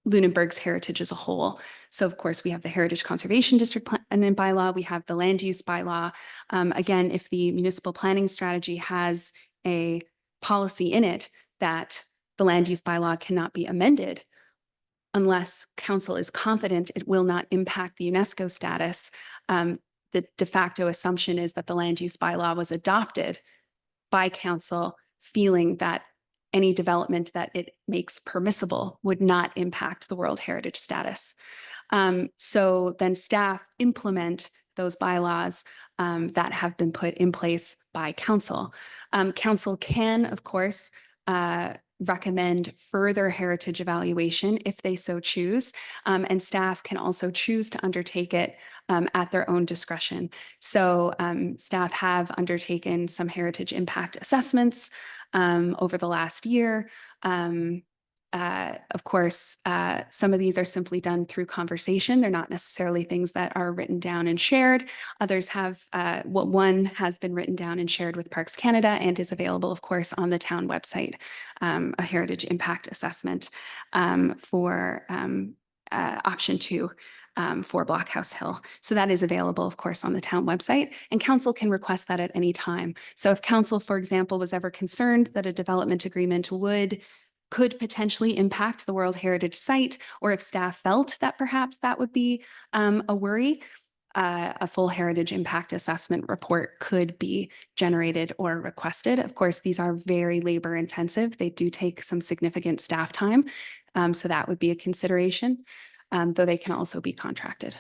Lunenburg's heritage as a whole. So of course, we have the Heritage Conservation District Plan and bylaw, we have the land use bylaw. Again, if the municipal planning strategy has a policy in it that the land use bylaw cannot be amended unless council is confident it will not impact the UNESCO status, the de facto assumption is that the land use bylaw was adopted by council, feeling that any development that it makes permissible would not impact the World Heritage status. So then staff implement those bylaws that have been put in place by council. Council can, of course, recommend further heritage evaluation if they so choose, and staff can also choose to undertake it at their own discretion. So staff have undertaken some heritage impact assessments over the last year. Of course, some of these are simply done through conversation. They're not necessarily things that are written down and shared. Others have, one has been written down and shared with Parks Canada and is available, of course, on the town website, a heritage impact assessment for option 2 for Blockhouse Hill. So that is available, of course, on the town website, and council can request that at any time. So if council, for example, was ever concerned that a development agreement could potentially impact the World Heritage site, or if staff felt that perhaps that would be a worry, a full heritage impact assessment report could be generated or requested. Of course, these are very labor intensive. They do take some significant staff time. So that would be a consideration, though they can also be contracted.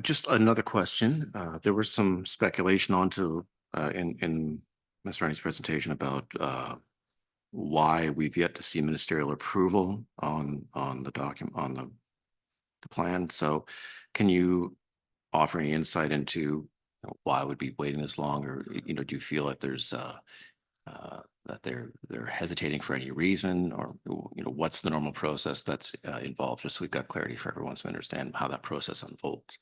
Just another question. There was some speculation in Ms. Rennie's presentation about why we've yet to see ministerial approval on the document, on the plan. So can you offer any insight into why would be waiting this long, or do you feel that there's that they're hesitating for any reason, or what's the normal process that's involved, just so we've got clarity for everyone to understand how that process unfolds?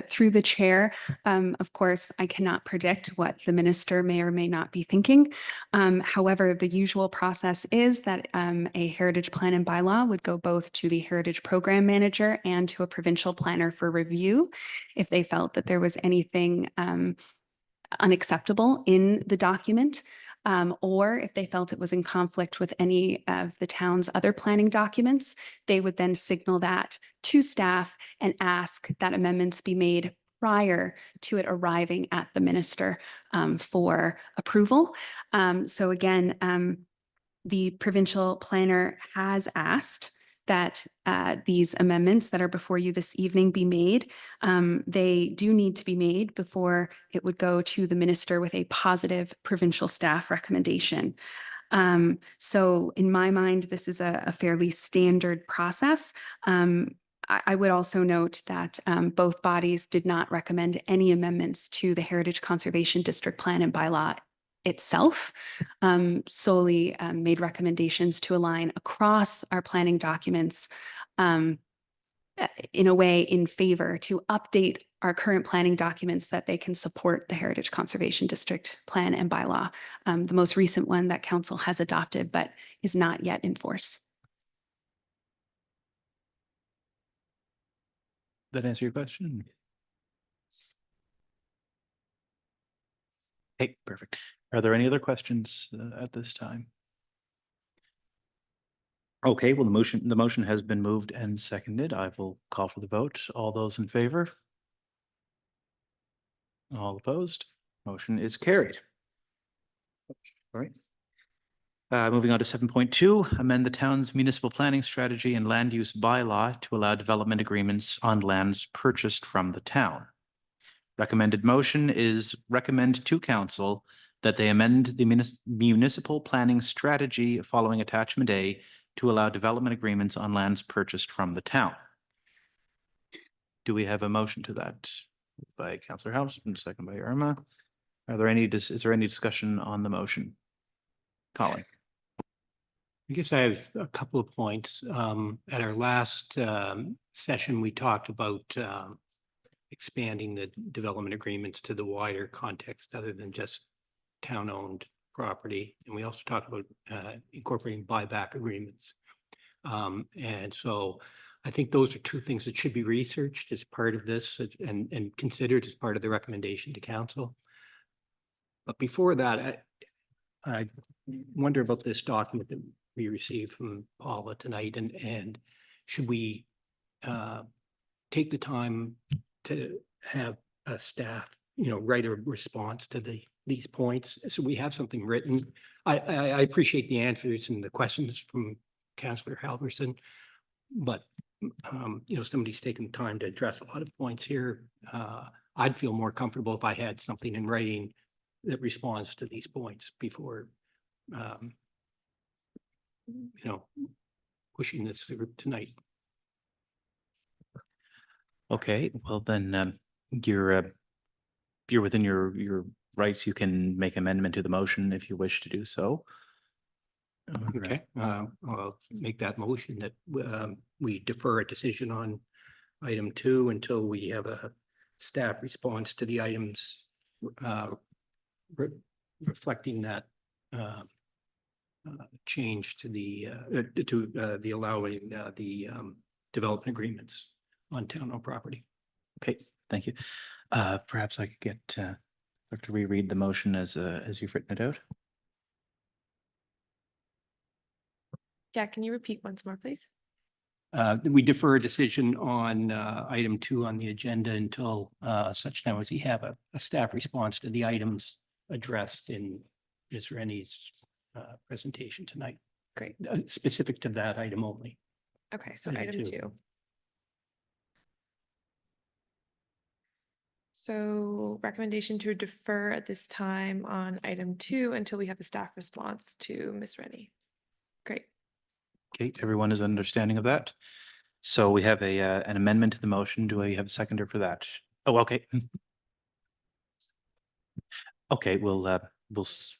Through the chair, of course, I cannot predict what the minister may or may not be thinking. However, the usual process is that a heritage plan and bylaw would go both to the heritage program manager and to a provincial planner for review if they felt that there was anything unacceptable in the document, or if they felt it was in conflict with any of the town's other planning documents, they would then signal that to staff and ask that amendments be made prior to it arriving at the minister for approval. So again, the provincial planner has asked that these amendments that are before you this evening be made. They do need to be made before it would go to the minister with a positive provincial staff recommendation. So in my mind, this is a fairly standard process. I would also note that both bodies did not recommend any amendments to the Heritage Conservation District Plan and Bylaw itself, solely made recommendations to align across our planning documents in a way in favor to update our current planning documents that they can support the Heritage Conservation District Plan and Bylaw, the most recent one that Council has adopted but is not yet in force. That answer your question? Hey, perfect. Are there any other questions at this time? Okay, well, the motion has been moved and seconded. I will call for the vote. All those in favor? All opposed? Motion is carried. All right. Moving on to 7.2, amend the town's municipal planning strategy and land use bylaw to allow development agreements on lands purchased from the town. Recommended motion is recommend to council that they amend the municipal planning strategy following attachment A to allow development agreements on lands purchased from the town. Do we have a motion to that? By Councillor House and second by Irma. Are there is there any discussion on the motion? Colin. I guess I have a couple of points. At our last session, we talked about expanding the development agreements to the wider context other than just town-owned property. And we also talked about incorporating buyback agreements. And so I think those are two things that should be researched as part of this and considered as part of the recommendation to council. But before that, I wonder about this document that we received from Paula tonight, and should we take the time to have a staff, write a response to these points, so we have something written. I appreciate the answers and the questions from Councillor Halverson, but somebody's taken time to address a lot of points here. I'd feel more comfortable if I had something in writing that responds to these points before pushing this through tonight. Okay, well then you're within your rights. You can make amendment to the motion if you wish to do so. Okay, I'll make that motion that we defer a decision on item 2 until we have a staff response to the items reflecting that change to the allowing the development agreements on town-owned property. Okay, thank you. Perhaps I could get to reread the motion as you've written it out. Jack, can you repeat once more, please? We defer a decision on item 2 on the agenda until such time as we have a staff response to the items addressed in Ms. Rennie's presentation tonight, Great. specific to that item only. Okay, so Item item two. 2. So recommendation to defer at this time on item 2 until we have a staff response to Ms. Rennie. Great. Okay, everyone is understanding of that. So we have an amendment to the motion. Do I have a seconder for that? Oh, okay. Okay, we'll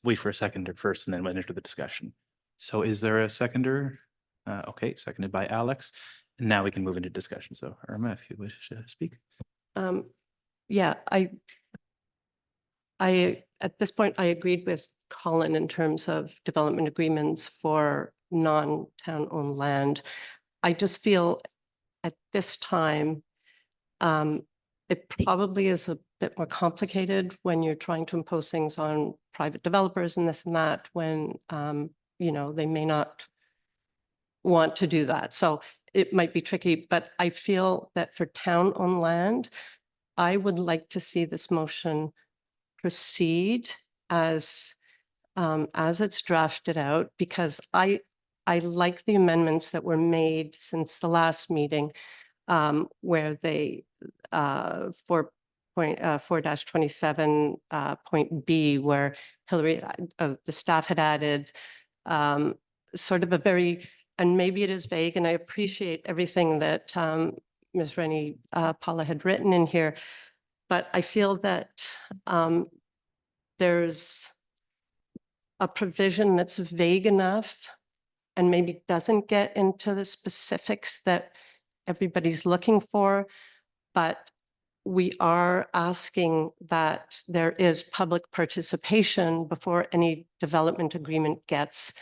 wait for a seconder first and then we'll enter the discussion. So is there a seconder? Okay, seconded by Alex. And now we can move into discussion. So Irma, if you wish to speak. Yeah, I, at this point, I agreed with Colin in terms of development agreements for non-town owned land. I just feel at this time, it probably is a bit more complicated when you're trying to impose things on private developers and this and that, when, you know, they may not want to do that. So it might be tricky, but I feel that for town-owned land, I would like to see this motion proceed as it's drafted out, because I like the amendments that were made since the last meeting, where they 4-27 point B, where Hillary, the staff had added sort of a very, and maybe it is vague, and I appreciate everything that Ms. Rennie Paula had written in here, but I feel that there's a provision that's vague enough and maybe doesn't get into the specifics that everybody's looking for, but we are asking that there is public participation before any development agreement gets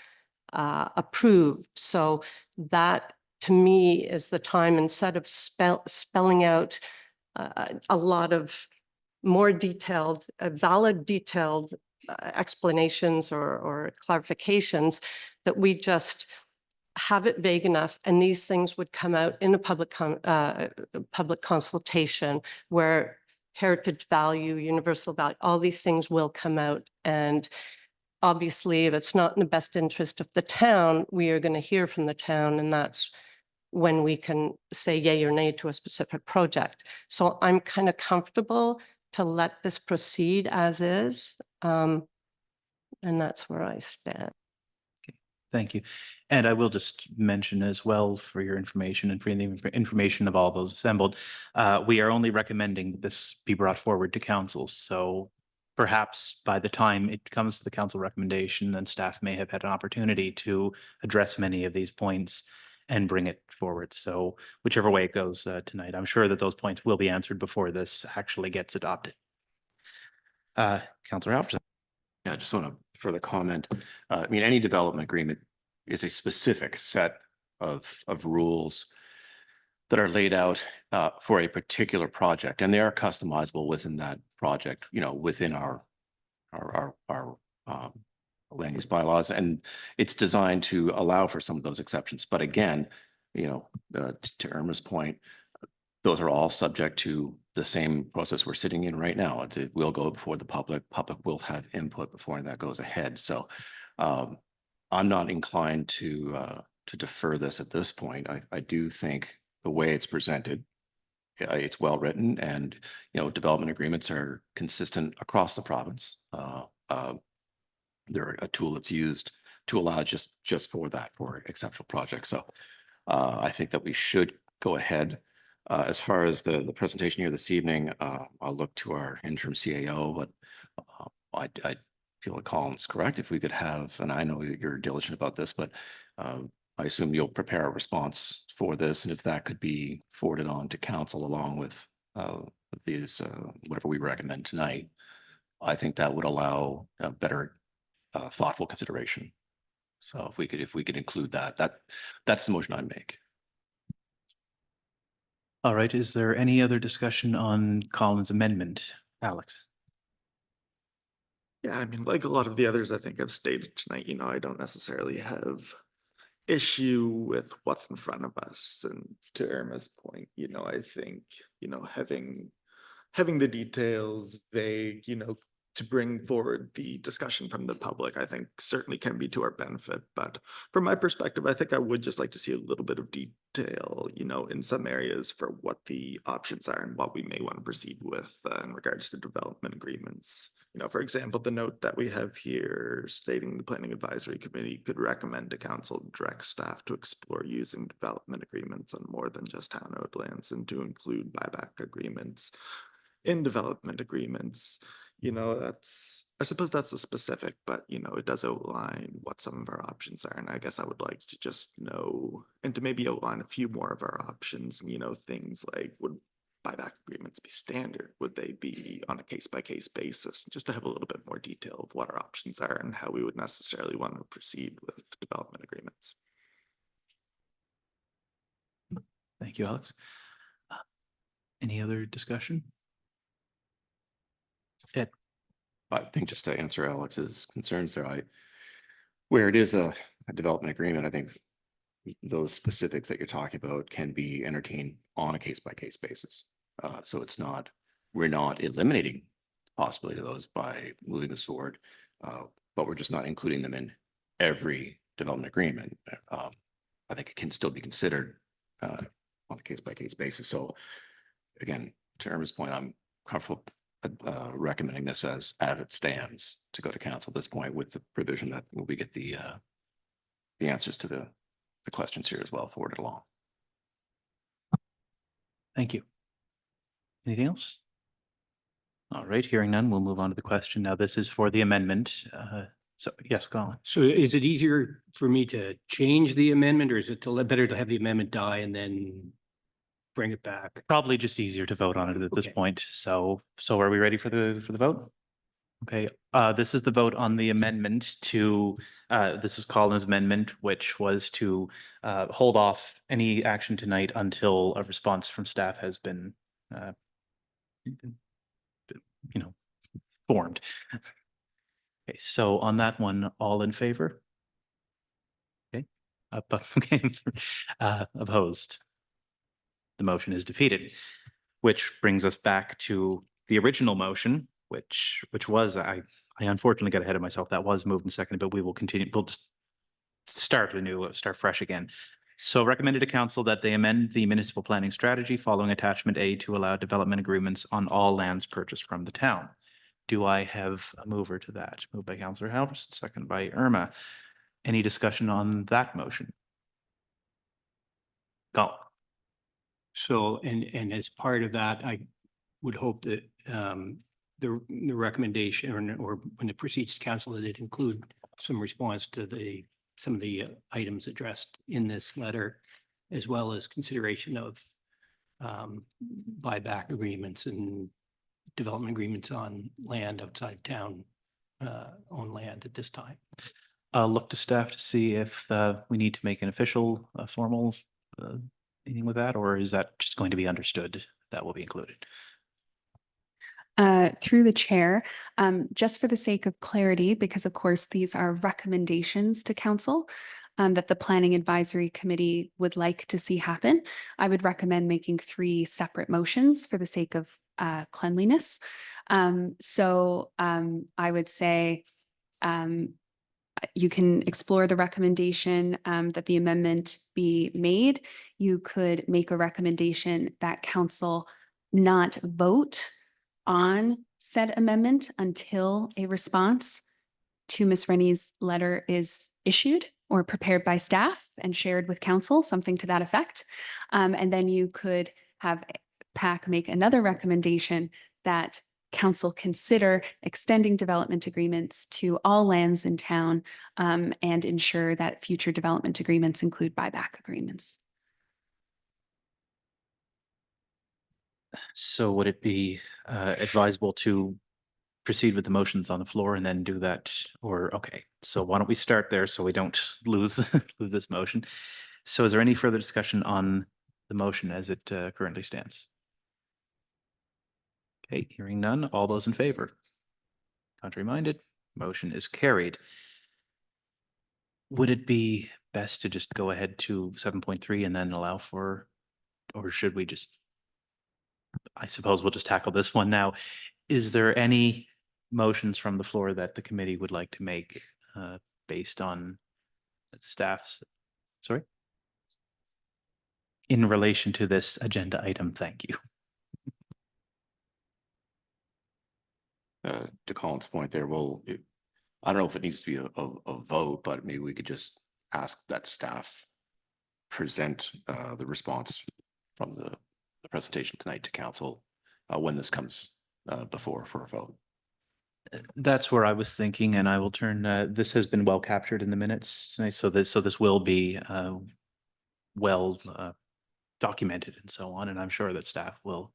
approved. So that, to me, is the time, instead of spelling out a lot of more detailed, valid detailed explanations or clarifications, that we just have it vague enough, and these things would come out in a public consultation where heritage value, universal value, all these things will come out. And obviously, if it's not in the best interest of the town, we are going to hear from the town, and that's when we can say yay or nay to a specific project. So I'm kind of comfortable to let this proceed as is. And that's where I stand. Thank you. And I will just mention as well, for your information and for the information of all those assembled, we are only recommending that this be brought forward to council. So perhaps by the time it comes to the council recommendation, then staff may have had an opportunity to address many of these points and bring it forward. So whichever way it goes tonight, I'm sure that those points will be answered before this actually gets adopted. Councillor Albertson. Yeah, I just want to further comment. I mean, any development agreement is a specific set of rules that are laid out for a particular project, and they are customizable within that project, you know, within our land use bylaws, and it's designed to allow for some of those exceptions. But again, you know, to Irma's point, those are all subject to the same process we're sitting in right now. It will go before the public. Public will have input before that goes ahead. So I'm not inclined to defer this at this point. I do think the way it's presented, it's well written, and you know, development agreements are consistent across the province. They're a tool that's used to allow just for that, for exceptional projects. So I think that we should go ahead. As far as the presentation here this evening, I'll look to our interim CAO, but I feel that Colin's correct. If we could have, and I know you're diligent about this, but I assume you'll prepare a response for this, and if that could be forwarded on to council along with these whatever we recommend tonight, I think that would allow a better thoughtful consideration. So if we could include that's the motion I make. All right, is there any other discussion on Colin's amendment? Alex? Yeah, I mean, like a lot of the others I think I've stated tonight, you know, I don't necessarily have issue with what's in front of us. And to Irma's point, I think, having the details vague, to bring forward the discussion from the public, I think certainly can be to our benefit. But from my perspective, I think I would just like to see a little bit of detail, in some areas for what the options are and what we may want to proceed with in regards to development agreements. For example, the note that we have here stating the Planning Advisory Committee could recommend to council and direct staff to explore using development agreements on more than just town-owned lands and to include buyback agreements in development agreements. I suppose that's a specific, but it does outline what some of our options are. And I guess I would like to just know and to maybe outline a few more of our options, things like, would buyback agreements be standard? Would they be on a case-by-case basis? Just to have a little bit more detail of what our options are and how we would necessarily want to proceed with development agreements. Thank you, Alex. Any other discussion? Ed? I think just to answer Alex's concerns there, where it is a development agreement, I think those specifics that you're talking about can be entertained on a case-by-case basis. So we're not eliminating the possibility of those by moving this forward, but we're just not including them in every development agreement. I think it can still be considered on a case-by-case basis. So again, to Irma's point, I'm comfortable recommending this as it stands to go to council at this point, with the provision that we get the answers to the questions here as well forwarded along. Thank you. Anything else? All right, hearing none, we'll move on to the question. Now, this is for the amendment. So yes, Colin. So is it easier for me to change the amendment, or is it better to have the amendment die and then bring it back? Probably just easier to vote on it at this point. So are we ready for the vote? Okay, this is the vote on the amendment to, this is Colin's amendment, which was to hold off any action tonight until a response from staff has been, formed. Okay, so on that one, all in favor? Okay, opposed? The motion is defeated, which brings us back to the original motion, which was, I unfortunately got ahead of myself. That was moved and seconded, but we will continue. We'll just start fresh again. So recommended to council that they amend the municipal planning strategy following attachment A to allow development agreements on all lands purchased from the town. Do I have a mover to that? Moved by Councillor Halverson, second by Irma. Any discussion on that motion? Colin. So, and as part of that, I would hope that the recommendation or when it proceeds to council, that it include some response to some of the items addressed in this letter, as well as consideration of buyback agreements and development agreements on land outside town, on land at this time. I'll look to staff to see if we need to make an official, formal meeting with that, or is that just going to be understood that will be included? Through the chair, just for the sake of clarity, because of course these are recommendations to council that the Planning Advisory Committee would like to see happen, I would recommend making 3 separate motions for the sake of cleanliness. So I would say you can explore the recommendation that the amendment be made. You could make a recommendation that council not vote on said amendment until a response to Ms. Rennie's letter is issued or prepared by staff and shared with council, something to that effect. And then you could have PAC make another recommendation that council consider extending development agreements to all lands in town and ensure that future development agreements include buyback agreements. So would it be advisable to proceed with the motions on the floor and then do that? Or, okay, so why don't we start there so we don't lose this motion? So is there any further discussion on the motion as it currently stands? Okay, hearing none. All those in favor? Contrary minded, motion is carried. Would it be best to just go ahead to 7.3 and then allow for, or should we just, I suppose we'll just tackle this one now. Is there any motions from the floor that the committee would like to make based on staff's, sorry? In relation to this agenda item, thank you. To Colin's point there, I don't know if it needs to be a vote, but maybe we could just ask that staff present the response from the presentation tonight to council when this comes before for a vote. That's where I was thinking, and I will turn, this has been well captured in the minutes. So this will be well documented and so on, and I'm sure that staff will,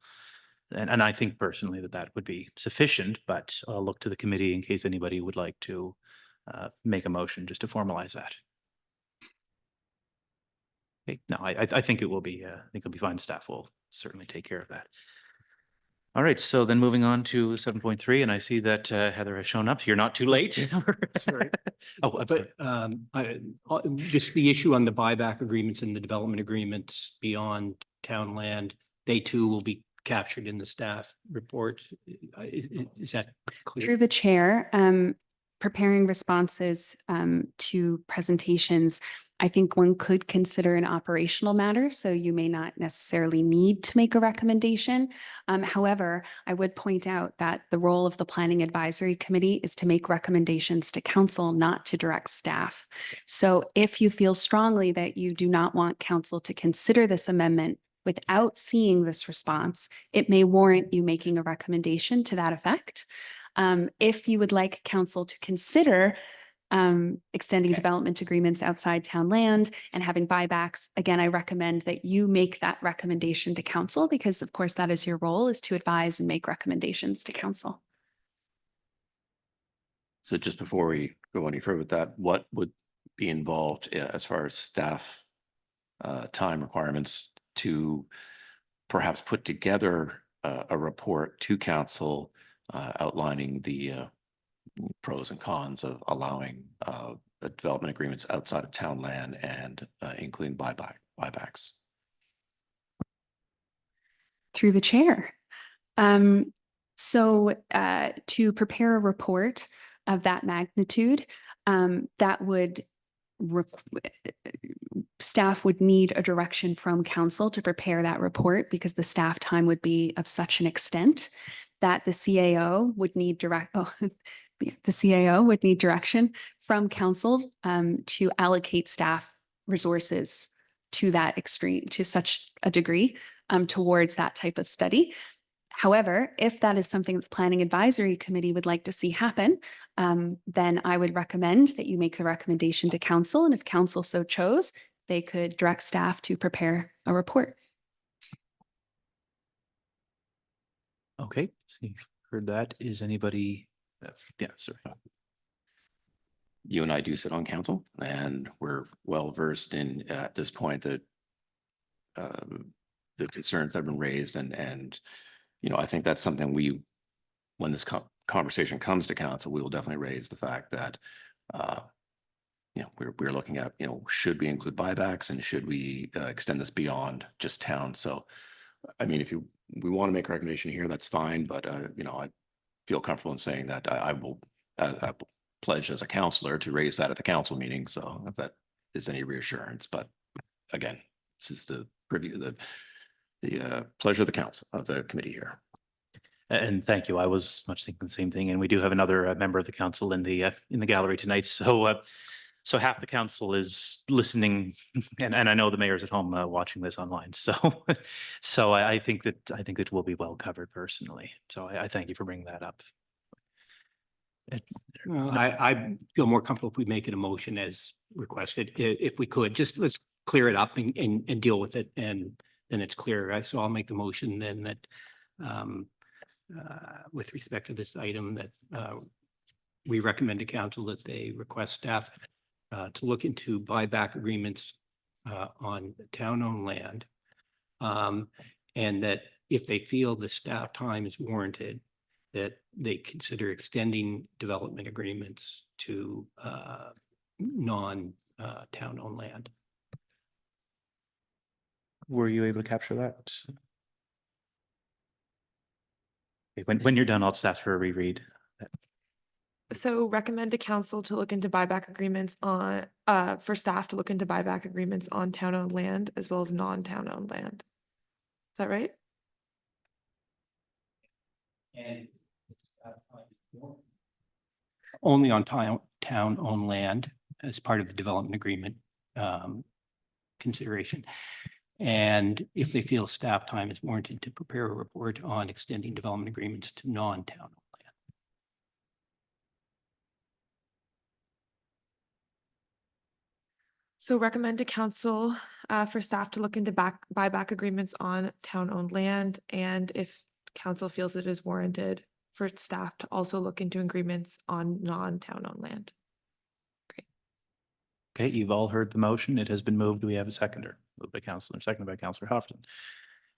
and I think personally that would be sufficient, but I'll look to the committee in case anybody would like to make a motion just to formalize that. Okay, no, I think it will be, I think it'll be fine. Staff will certainly take care of that. All right, so then moving on to 7.3, and I see that Heather has shown up. You're not too late. Sorry. Oh, I'm sorry. Just the issue on the buyback agreements and the development agreements beyond town land, they too will be captured in the staff report. Is that clear? Through the chair, preparing responses to presentations, I think one could consider an operational matter, so you may not necessarily need to make a recommendation. However, I would point out that the role of the Planning Advisory Committee is to make recommendations to council, not to direct staff. So if you feel strongly that you do not want council to consider this amendment without seeing this response, it may warrant you making a recommendation to that effect. If you would like council to consider extending development agreements outside town land and having buybacks, again, I recommend that you make that recommendation to council, because of course that is your role, is to advise and make recommendations to council. So just before we go any further with that, what would be involved as far as staff time requirements to perhaps put together a report to council outlining the pros and cons of allowing development agreements outside of town land and including buybacks? Through the chair. So to prepare a report of that magnitude, that would staff would need a direction from council to prepare that report, because the staff time would be of such an extent that the CAO would need the CAO would need direction from council to allocate staff resources to that extreme, to such a degree towards that type of study. However, if that is something that the Planning Advisory Committee would like to see happen, then I would recommend that you make a recommendation to council, and if council so chose, they could direct staff to prepare a report. Okay, so you've heard that. Is anybody, yeah, sorry. You and I do sit on council, and we're well versed in at this point that the concerns that have been raised, and you know, I think that's something when this conversation comes to council, we will definitely raise the fact that you know, we're looking at, you know, should we include buybacks, and should we extend this beyond just town? So I mean, if we want to make a recommendation here, that's fine, but you know, I feel comfortable in saying that I will pledge as a counselor to raise that at the council meeting. So if that is any reassurance, but again, this is the preview, the pleasure of the council, of the committee here. And thank you. I was much thinking the same thing. And we do have another member of the council in the gallery tonight. So so half the council is listening, and I know the mayor's at home watching this online. So so I think that will be well covered personally. So I thank you for bringing that up. Well, I feel more comfortable if we make it a motion as requested. If we could, just let's clear it up and deal with it, and then it's clear. So I'll make the motion then that with respect to this item, that we recommend to council that they request staff to look into buyback agreements on town-owned land, and that if they feel the staff time is warranted, that they consider extending development agreements to non town-owned land. Were you able to capture that? Okay, when you're done, I'll just ask for a reread. So recommend to council to look into buyback agreements on, for staff to look into buyback agreements on town-owned land as well as non-town-owned land. Is that right? And only on town-owned land as part of the development agreement consideration. And if they feel staff time is warranted, to prepare a report on extending development agreements to non-town-owned land. So recommend to council for staff to look into buyback agreements on town-owned land, and if council feels it is warranted, for staff to also look into agreements on non-town-owned land. Okay, you've all heard the motion. It has been moved. Do we have a seconder? Moved by Councillor, seconded by Councillor Houghton.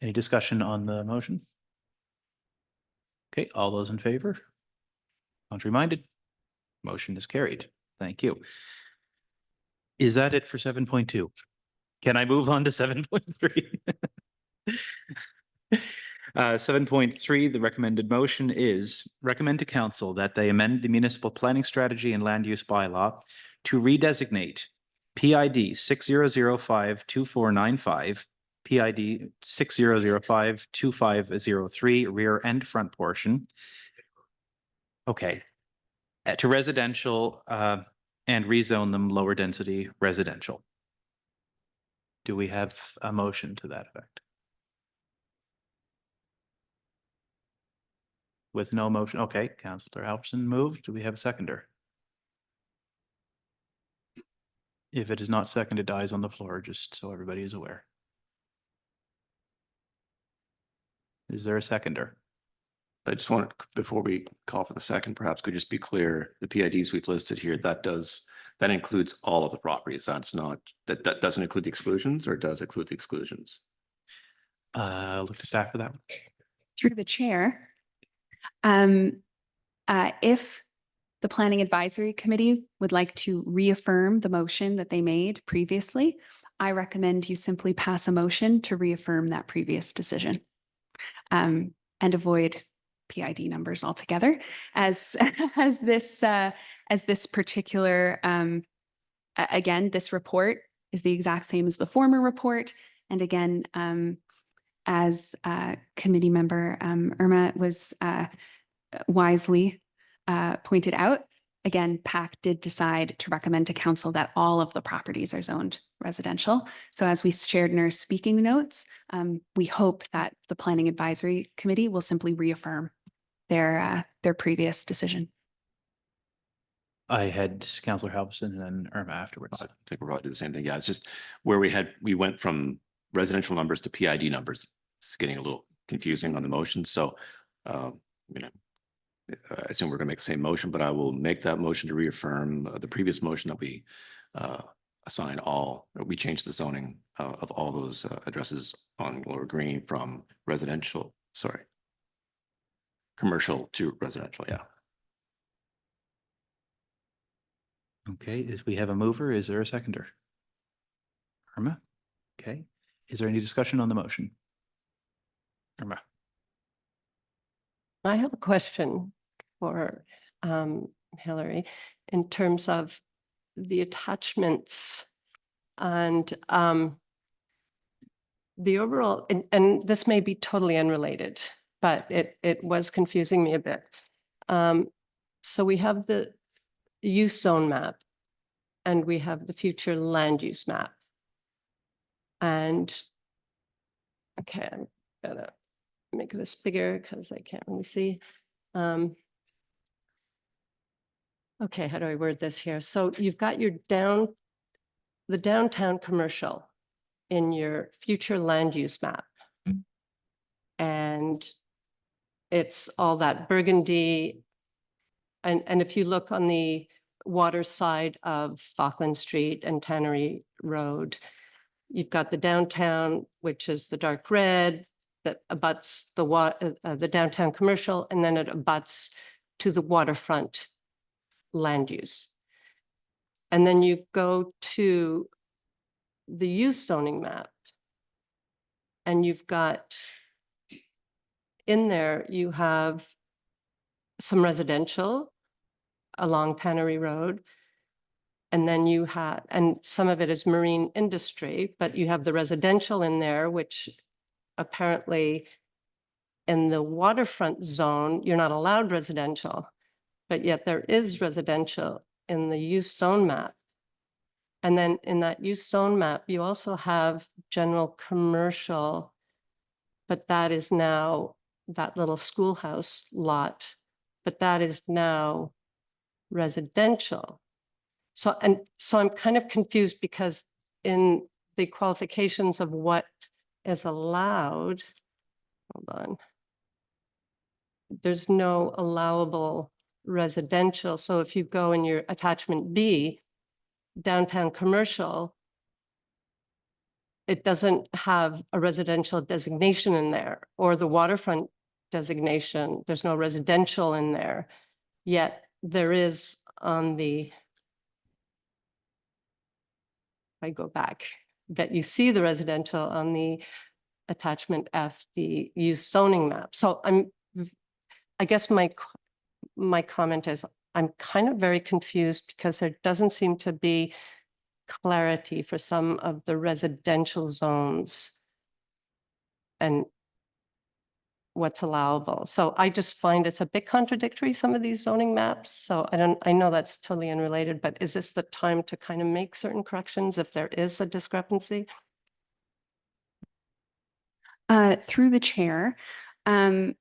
Any discussion on the motion? Okay, all those in favor? Contrary minded? Motion is carried. Thank you. Is that it for 7.2? Can I move on to 7.3? 7.3, the recommended motion is recommend to council that they amend the municipal planning strategy and land use bylaw to redesignate PID 60052495, PID 60052503 rear and front portion. Okay. To residential and rezone them lower density residential. Do we have a motion to that effect? With no motion, okay, Councillor Halverson moved. Do we have a seconder? If it is not seconded, dies on the floor, just so everybody is aware. Is there a seconder? I just want, before we call for the second, perhaps could just be clear, the PIDs we've listed here, that includes all of the properties. That's not, that doesn't include the exclusions, or does include the exclusions? Look to staff for that. Through the chair, if the Planning Advisory Committee would like to reaffirm the motion that they made previously, I recommend you simply pass a motion to reaffirm that previous decision and avoid PID numbers altogether, as this particular again, this report is the exact same as the former report, and again, as committee member Irma was wisely pointed out, again, PAC did decide to recommend to council that all of the properties are zoned residential. So as we shared in our speaking notes, we hope that the Planning Advisory Committee will simply reaffirm their previous decision. I had Councillor Halverson and Irma afterwards. I think we're probably do the same thing. Yeah, it's just where we went from residential numbers to PID numbers. It's getting a little confusing on the motion. So, I assume we're going to make the same motion, but I will make that motion to reaffirm the previous motion that we assign all, we change the zoning of all those addresses on Lower Green from commercial to residential. Yeah. Okay, is we have a mover, is there a seconder? Irma? Okay, is there any discussion on the motion? Irma? I have a question for Hillary in terms of the attachments and the overall, and this may be totally unrelated, but it was confusing me a bit. So we have the use zone map and we have the future land use map. And okay, I'm gonna make this bigger because I can't really see. Okay, how do I word this here? So you've got your the downtown commercial in your future land use map. And it's all that burgundy. And if you look on the water side of Falkland Street and Tannery Road, you've got the downtown, which is the dark red that abuts the downtown commercial, and then it abuts to the waterfront land use. And then you go to the use zoning map. And you've got, in there, you have some residential along Tannery Road. And then you have, and some of it is marine industry, but you have the residential in there, which apparently in the waterfront zone, you're not allowed residential, but yet there is residential in the use zone map. And then in that use zone map, you also have general commercial, but that is now that little schoolhouse lot, but that is now residential. So I'm kind of confused because in the qualifications of what is allowed, hold on, there's no allowable residential. So if you go in your attachment B, downtown commercial, it doesn't have a residential designation in there, or the waterfront designation. There's no residential in there, yet there is on the, I go back, that you see the residential on the attachment F, the use zoning map. So I guess my comment is I'm kind of very confused because there doesn't seem to be clarity for some of the residential zones and what's allowable. So I just find it's a bit contradictory, some of these zoning maps. So I know that's totally unrelated, but is this the time to kind of make certain corrections if there is a discrepancy? Through the chair, through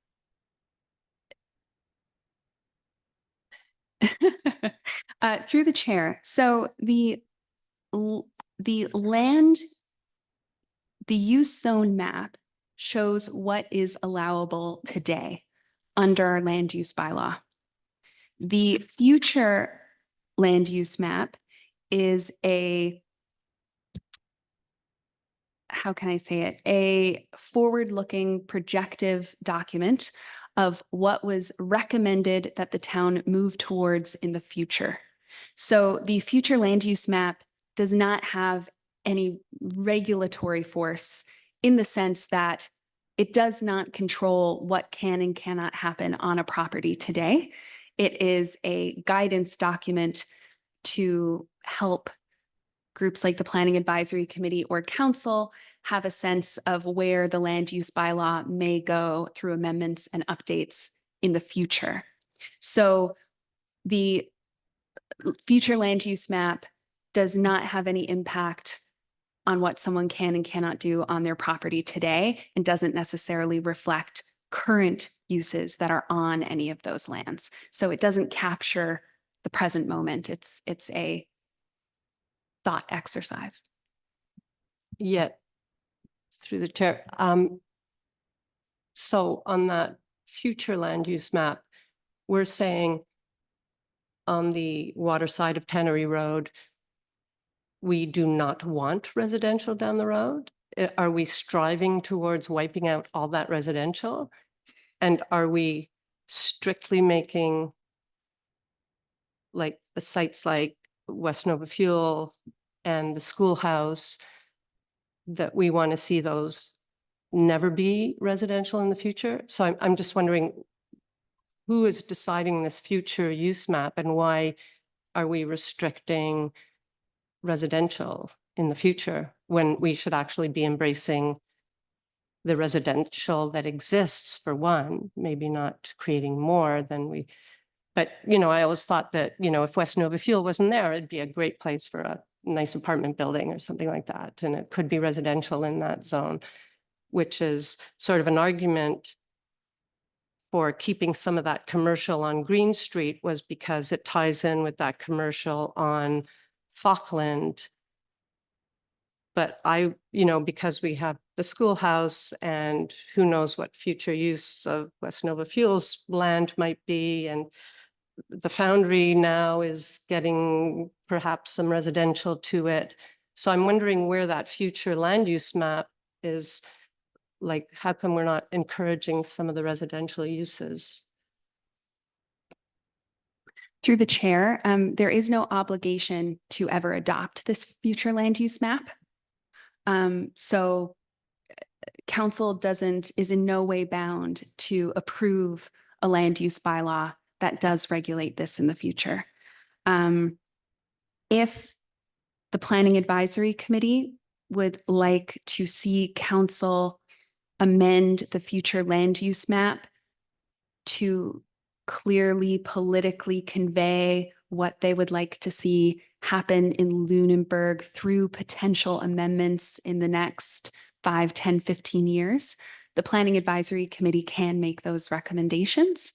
the chair. So the use zone map shows what is allowable today under our land use bylaw. The future land use map is how can I say it? A forward-looking projective document of what was recommended that the town move towards in the future. So the future land use map does not have any regulatory force in the sense that it does not control what can and cannot happen on a property today. It is a guidance document to help groups like the Planning Advisory Committee or Council have a sense of where the land use bylaw may go through amendments and updates in the future. So the future land use map does not have any impact on what someone can and cannot do on their property today and doesn't necessarily reflect current uses that are on any of those lands. So it doesn't capture the present moment. It's a thought exercise. Yet, through the chair, so on that future land use map, we're saying on the water side of Tannery Road, we do not want residential down the road? Are we striving towards wiping out all that residential? And are we strictly making like the sites like West Nova Fuel and the schoolhouse that we want to see those never be residential in the future? So I'm just wondering who is deciding this future use map and why are we restricting residential in the future when we should actually be embracing the residential that exists for one, maybe not creating more than we, but, you know, I always thought that, you know, if West Nova Fuel wasn't there, it'd be a great place for a nice apartment building or something like that. And it could be residential in that zone, which is sort of an argument for keeping some of that commercial on Green Street was because it ties in with that commercial on Falkland. But you know, because we have the schoolhouse and who knows what future use of West Nova Fuels land might be. And the foundry now is getting perhaps some residential to it. So I'm wondering where that future land use map is, like, how come we're not encouraging some of the residential uses? Through the chair, there is no obligation to ever adopt this future land use map. So council is in no way bound to approve a land use bylaw that does regulate this in the future. If the Planning Advisory Committee would like to see council amend the future land use map to clearly politically convey what they would like to see happen in Lunenburg through potential amendments in the next 5, 10, 15 years, the Planning Advisory Committee can make those recommendations.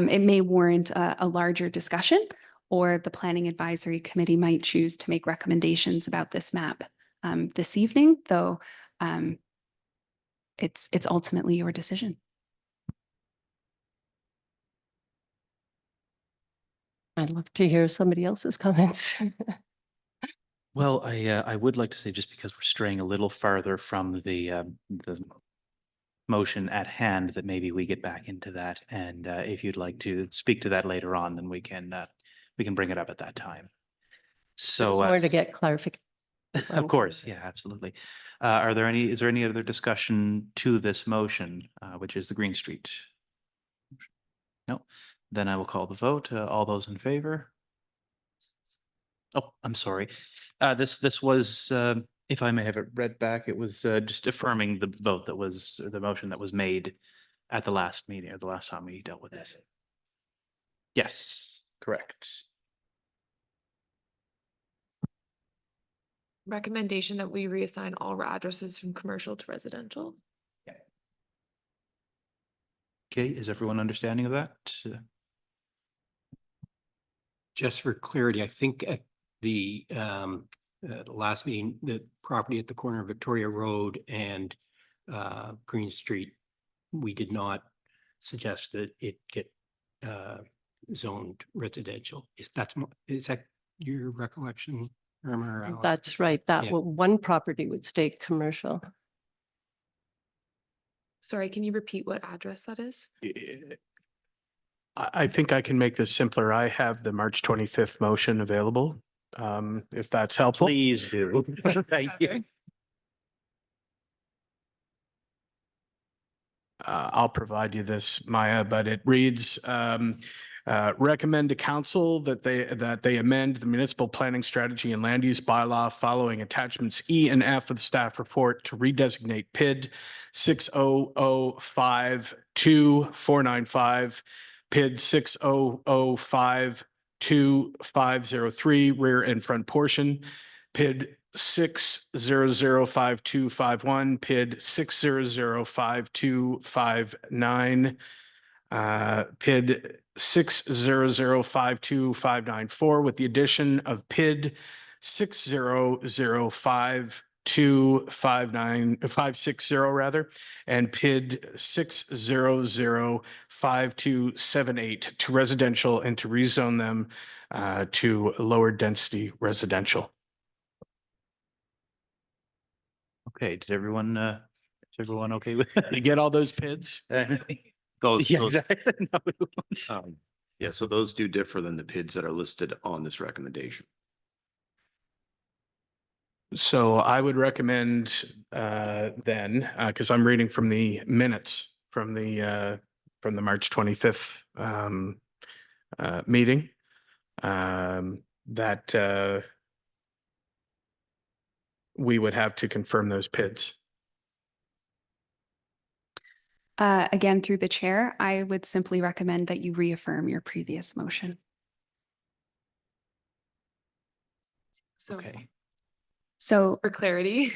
It may warrant a larger discussion, or the Planning Advisory Committee might choose to make recommendations about this map this evening, though it's ultimately your decision. I'd love to hear somebody else's comments. Well, I would like to say, just because we're straying a little farther from the motion at hand, that maybe we get back into that. And if you'd like to speak to that later on, then we can bring it up at that time. So It's more to get clarification. of course, yeah, absolutely. Is there any other discussion to this motion, which is the Green Street? No, then I will call the vote. All those in favor? Oh, I'm sorry. This was, if I may have it read back, it was just affirming the vote that was, the motion that was made at the last meeting, or the last time we dealt with this. Yes, correct. Recommendation that we reassign all addresses from commercial to residential. Okay, is everyone understanding of that? Just for clarity, I think at the last meeting, the property at the corner of Victoria Road and Green Street, we did not suggest that it get zoned residential. Is that your recollection, Irma or Alex? That's right. That Yeah. one property would stay commercial. Sorry, can you repeat what address that is? I think I can make this simpler. I have the March 25th motion available, if that's helpful. Please do. Thank you. I'll provide you this, Maya, but it reads, recommend to council that they amend the municipal planning strategy and land use bylaw following attachments E and F of the staff report to redesignate PID 60052495, PID 60052503 rear and front portion, PID 6005251, PID 6005259, PID 6005259 with the addition of PID 6005259 rather, and PID 6005278 to residential and to rezone them to lower density residential. Okay, is everyone okay with You get all those PIDs? that? Those, Yeah, those, exactly. yeah, so those do differ than the PIDs that are listed on this recommendation. So I would recommend then, because I'm reading from the minutes from the March 25th meeting, that we would have to confirm those PIDs. Again, through the chair, I would simply recommend that you reaffirm your previous motion. So Okay. So for clarity,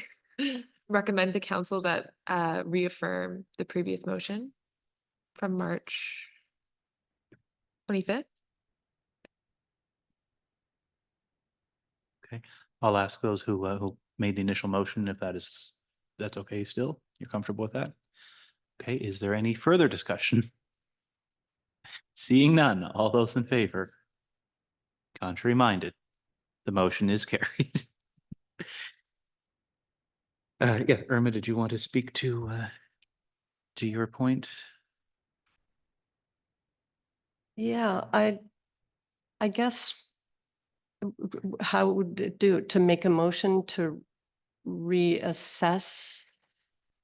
recommend the council that reaffirm the previous motion from March 25th. Okay, I'll ask those who made the initial motion if that's okay still. You're comfortable with that? Okay, is there any further discussion? Seeing none, all those in favor? Contrary minded, the motion is carried. Yeah, Irma, did you want to speak to your point? Yeah, I guess how would it do to make a motion to reassess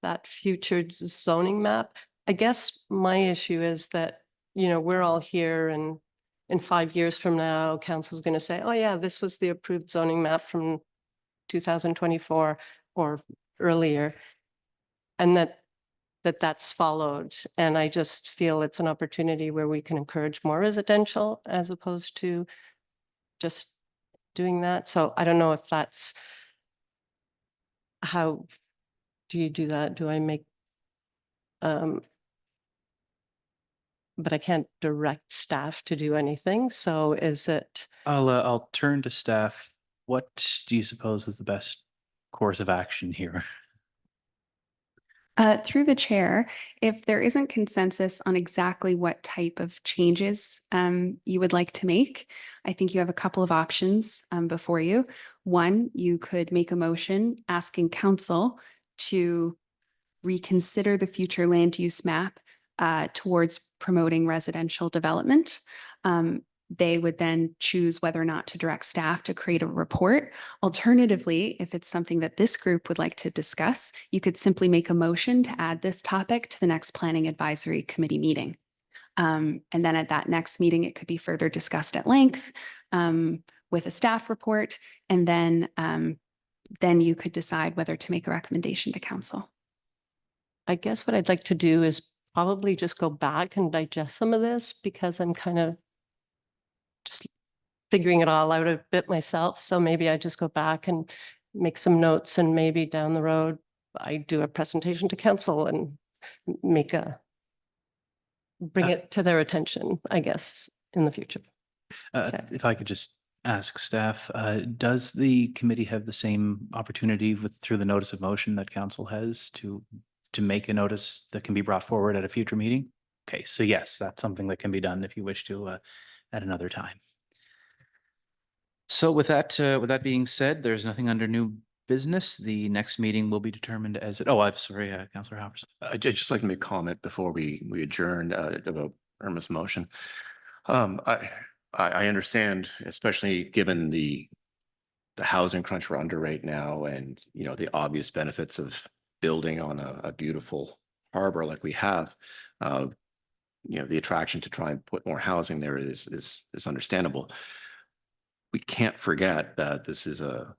that future zoning map? I guess my issue is that, we're all here and in 5 years from now, council's going to say, oh yeah, this was the approved zoning map from 2024 or earlier. And that's followed. And I just feel it's an opportunity where we can encourage more residential as opposed to just doing that. So I don't know if that's, how do you do that? Do I make, but I can't direct staff to do anything. So is it? I'll turn to staff. What do you suppose is the best course of action here? Through the chair, if there isn't consensus on exactly what type of changes you would like to make, I think you have a couple of options before you. One, you could make a motion asking council to reconsider the future land use map towards promoting residential development. They would then choose whether or not to direct staff to create a report. Alternatively, if it's something that this group would like to discuss, you could simply make a motion to add this topic to the next Planning Advisory Committee meeting. And then at that next meeting, it could be further discussed at length with a staff report. And then you could decide whether to make a recommendation to council. I guess what I'd like to do is probably just go back and digest some of this because I'm kind of just figuring it all out a bit myself. So maybe I just go back and make some notes, and maybe down the road, I do a presentation to council and bring it to their attention, I guess, in the future. Okay. If I could just ask staff, does the committee have the same opportunity through the notice of motion that council has to make a notice that can be brought forward at a future meeting? Okay, so yes, that's something that can be done if you wish to at another time. So with that being said, there's nothing under new business. The next meeting will be determined as, I'm sorry, Councillor Howard. I'd just like to make a comment before we adjourn about Irma's motion. I understand, especially given the housing crunch we're under right now, and the obvious benefits of building on a beautiful harbor like we have. The attraction to try and put more housing there is understandable. We can't forget that this is also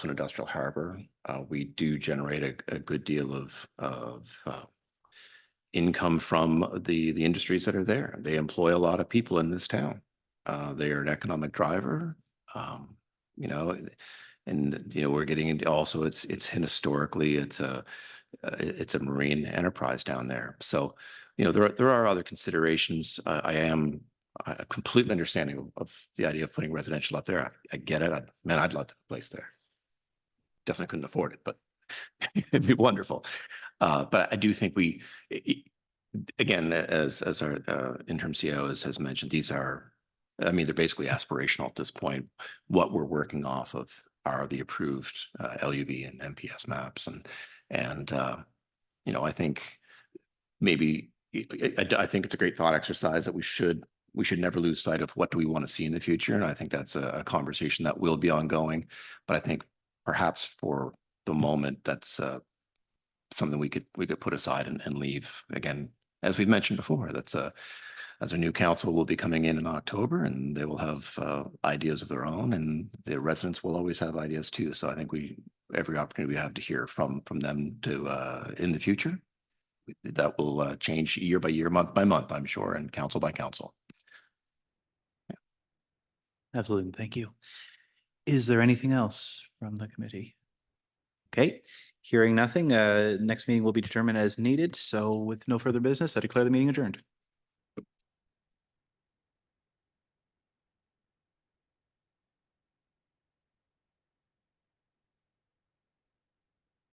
an industrial harbor. We do generate a good deal of income from the industries that are there. They employ a lot of people in this town. They are an economic driver. We're getting into also it's historically it's a marine enterprise down there. So there are other considerations. I am completely understanding of the idea of putting residential up there. I get it. I'd love to have a place there. Definitely couldn't afford it, but it'd be wonderful. But I do think again, as our interim CEO has mentioned, they're basically aspirational at this point. What we're working off of are the approved LUB and MPS maps, and I think maybe I think it's a great thought exercise that we should never lose sight of what do we want to see in the future, and I think that's a conversation that will be ongoing. But I think perhaps for the moment, that's something we could put aside and leave. Again, as we've mentioned before, that's as our new council will be coming in October, and they will have ideas of their own, and the residents will always have ideas too. So I think every opportunity we have to hear from them to in the future, that will change year by year, month by month, I'm sure, and council by council. Yeah. Absolutely. Thank you. Is there anything else from the committee? Okay. Hearing nothing, next meeting will be determined as needed. So with no further business, I declare the meeting adjourned.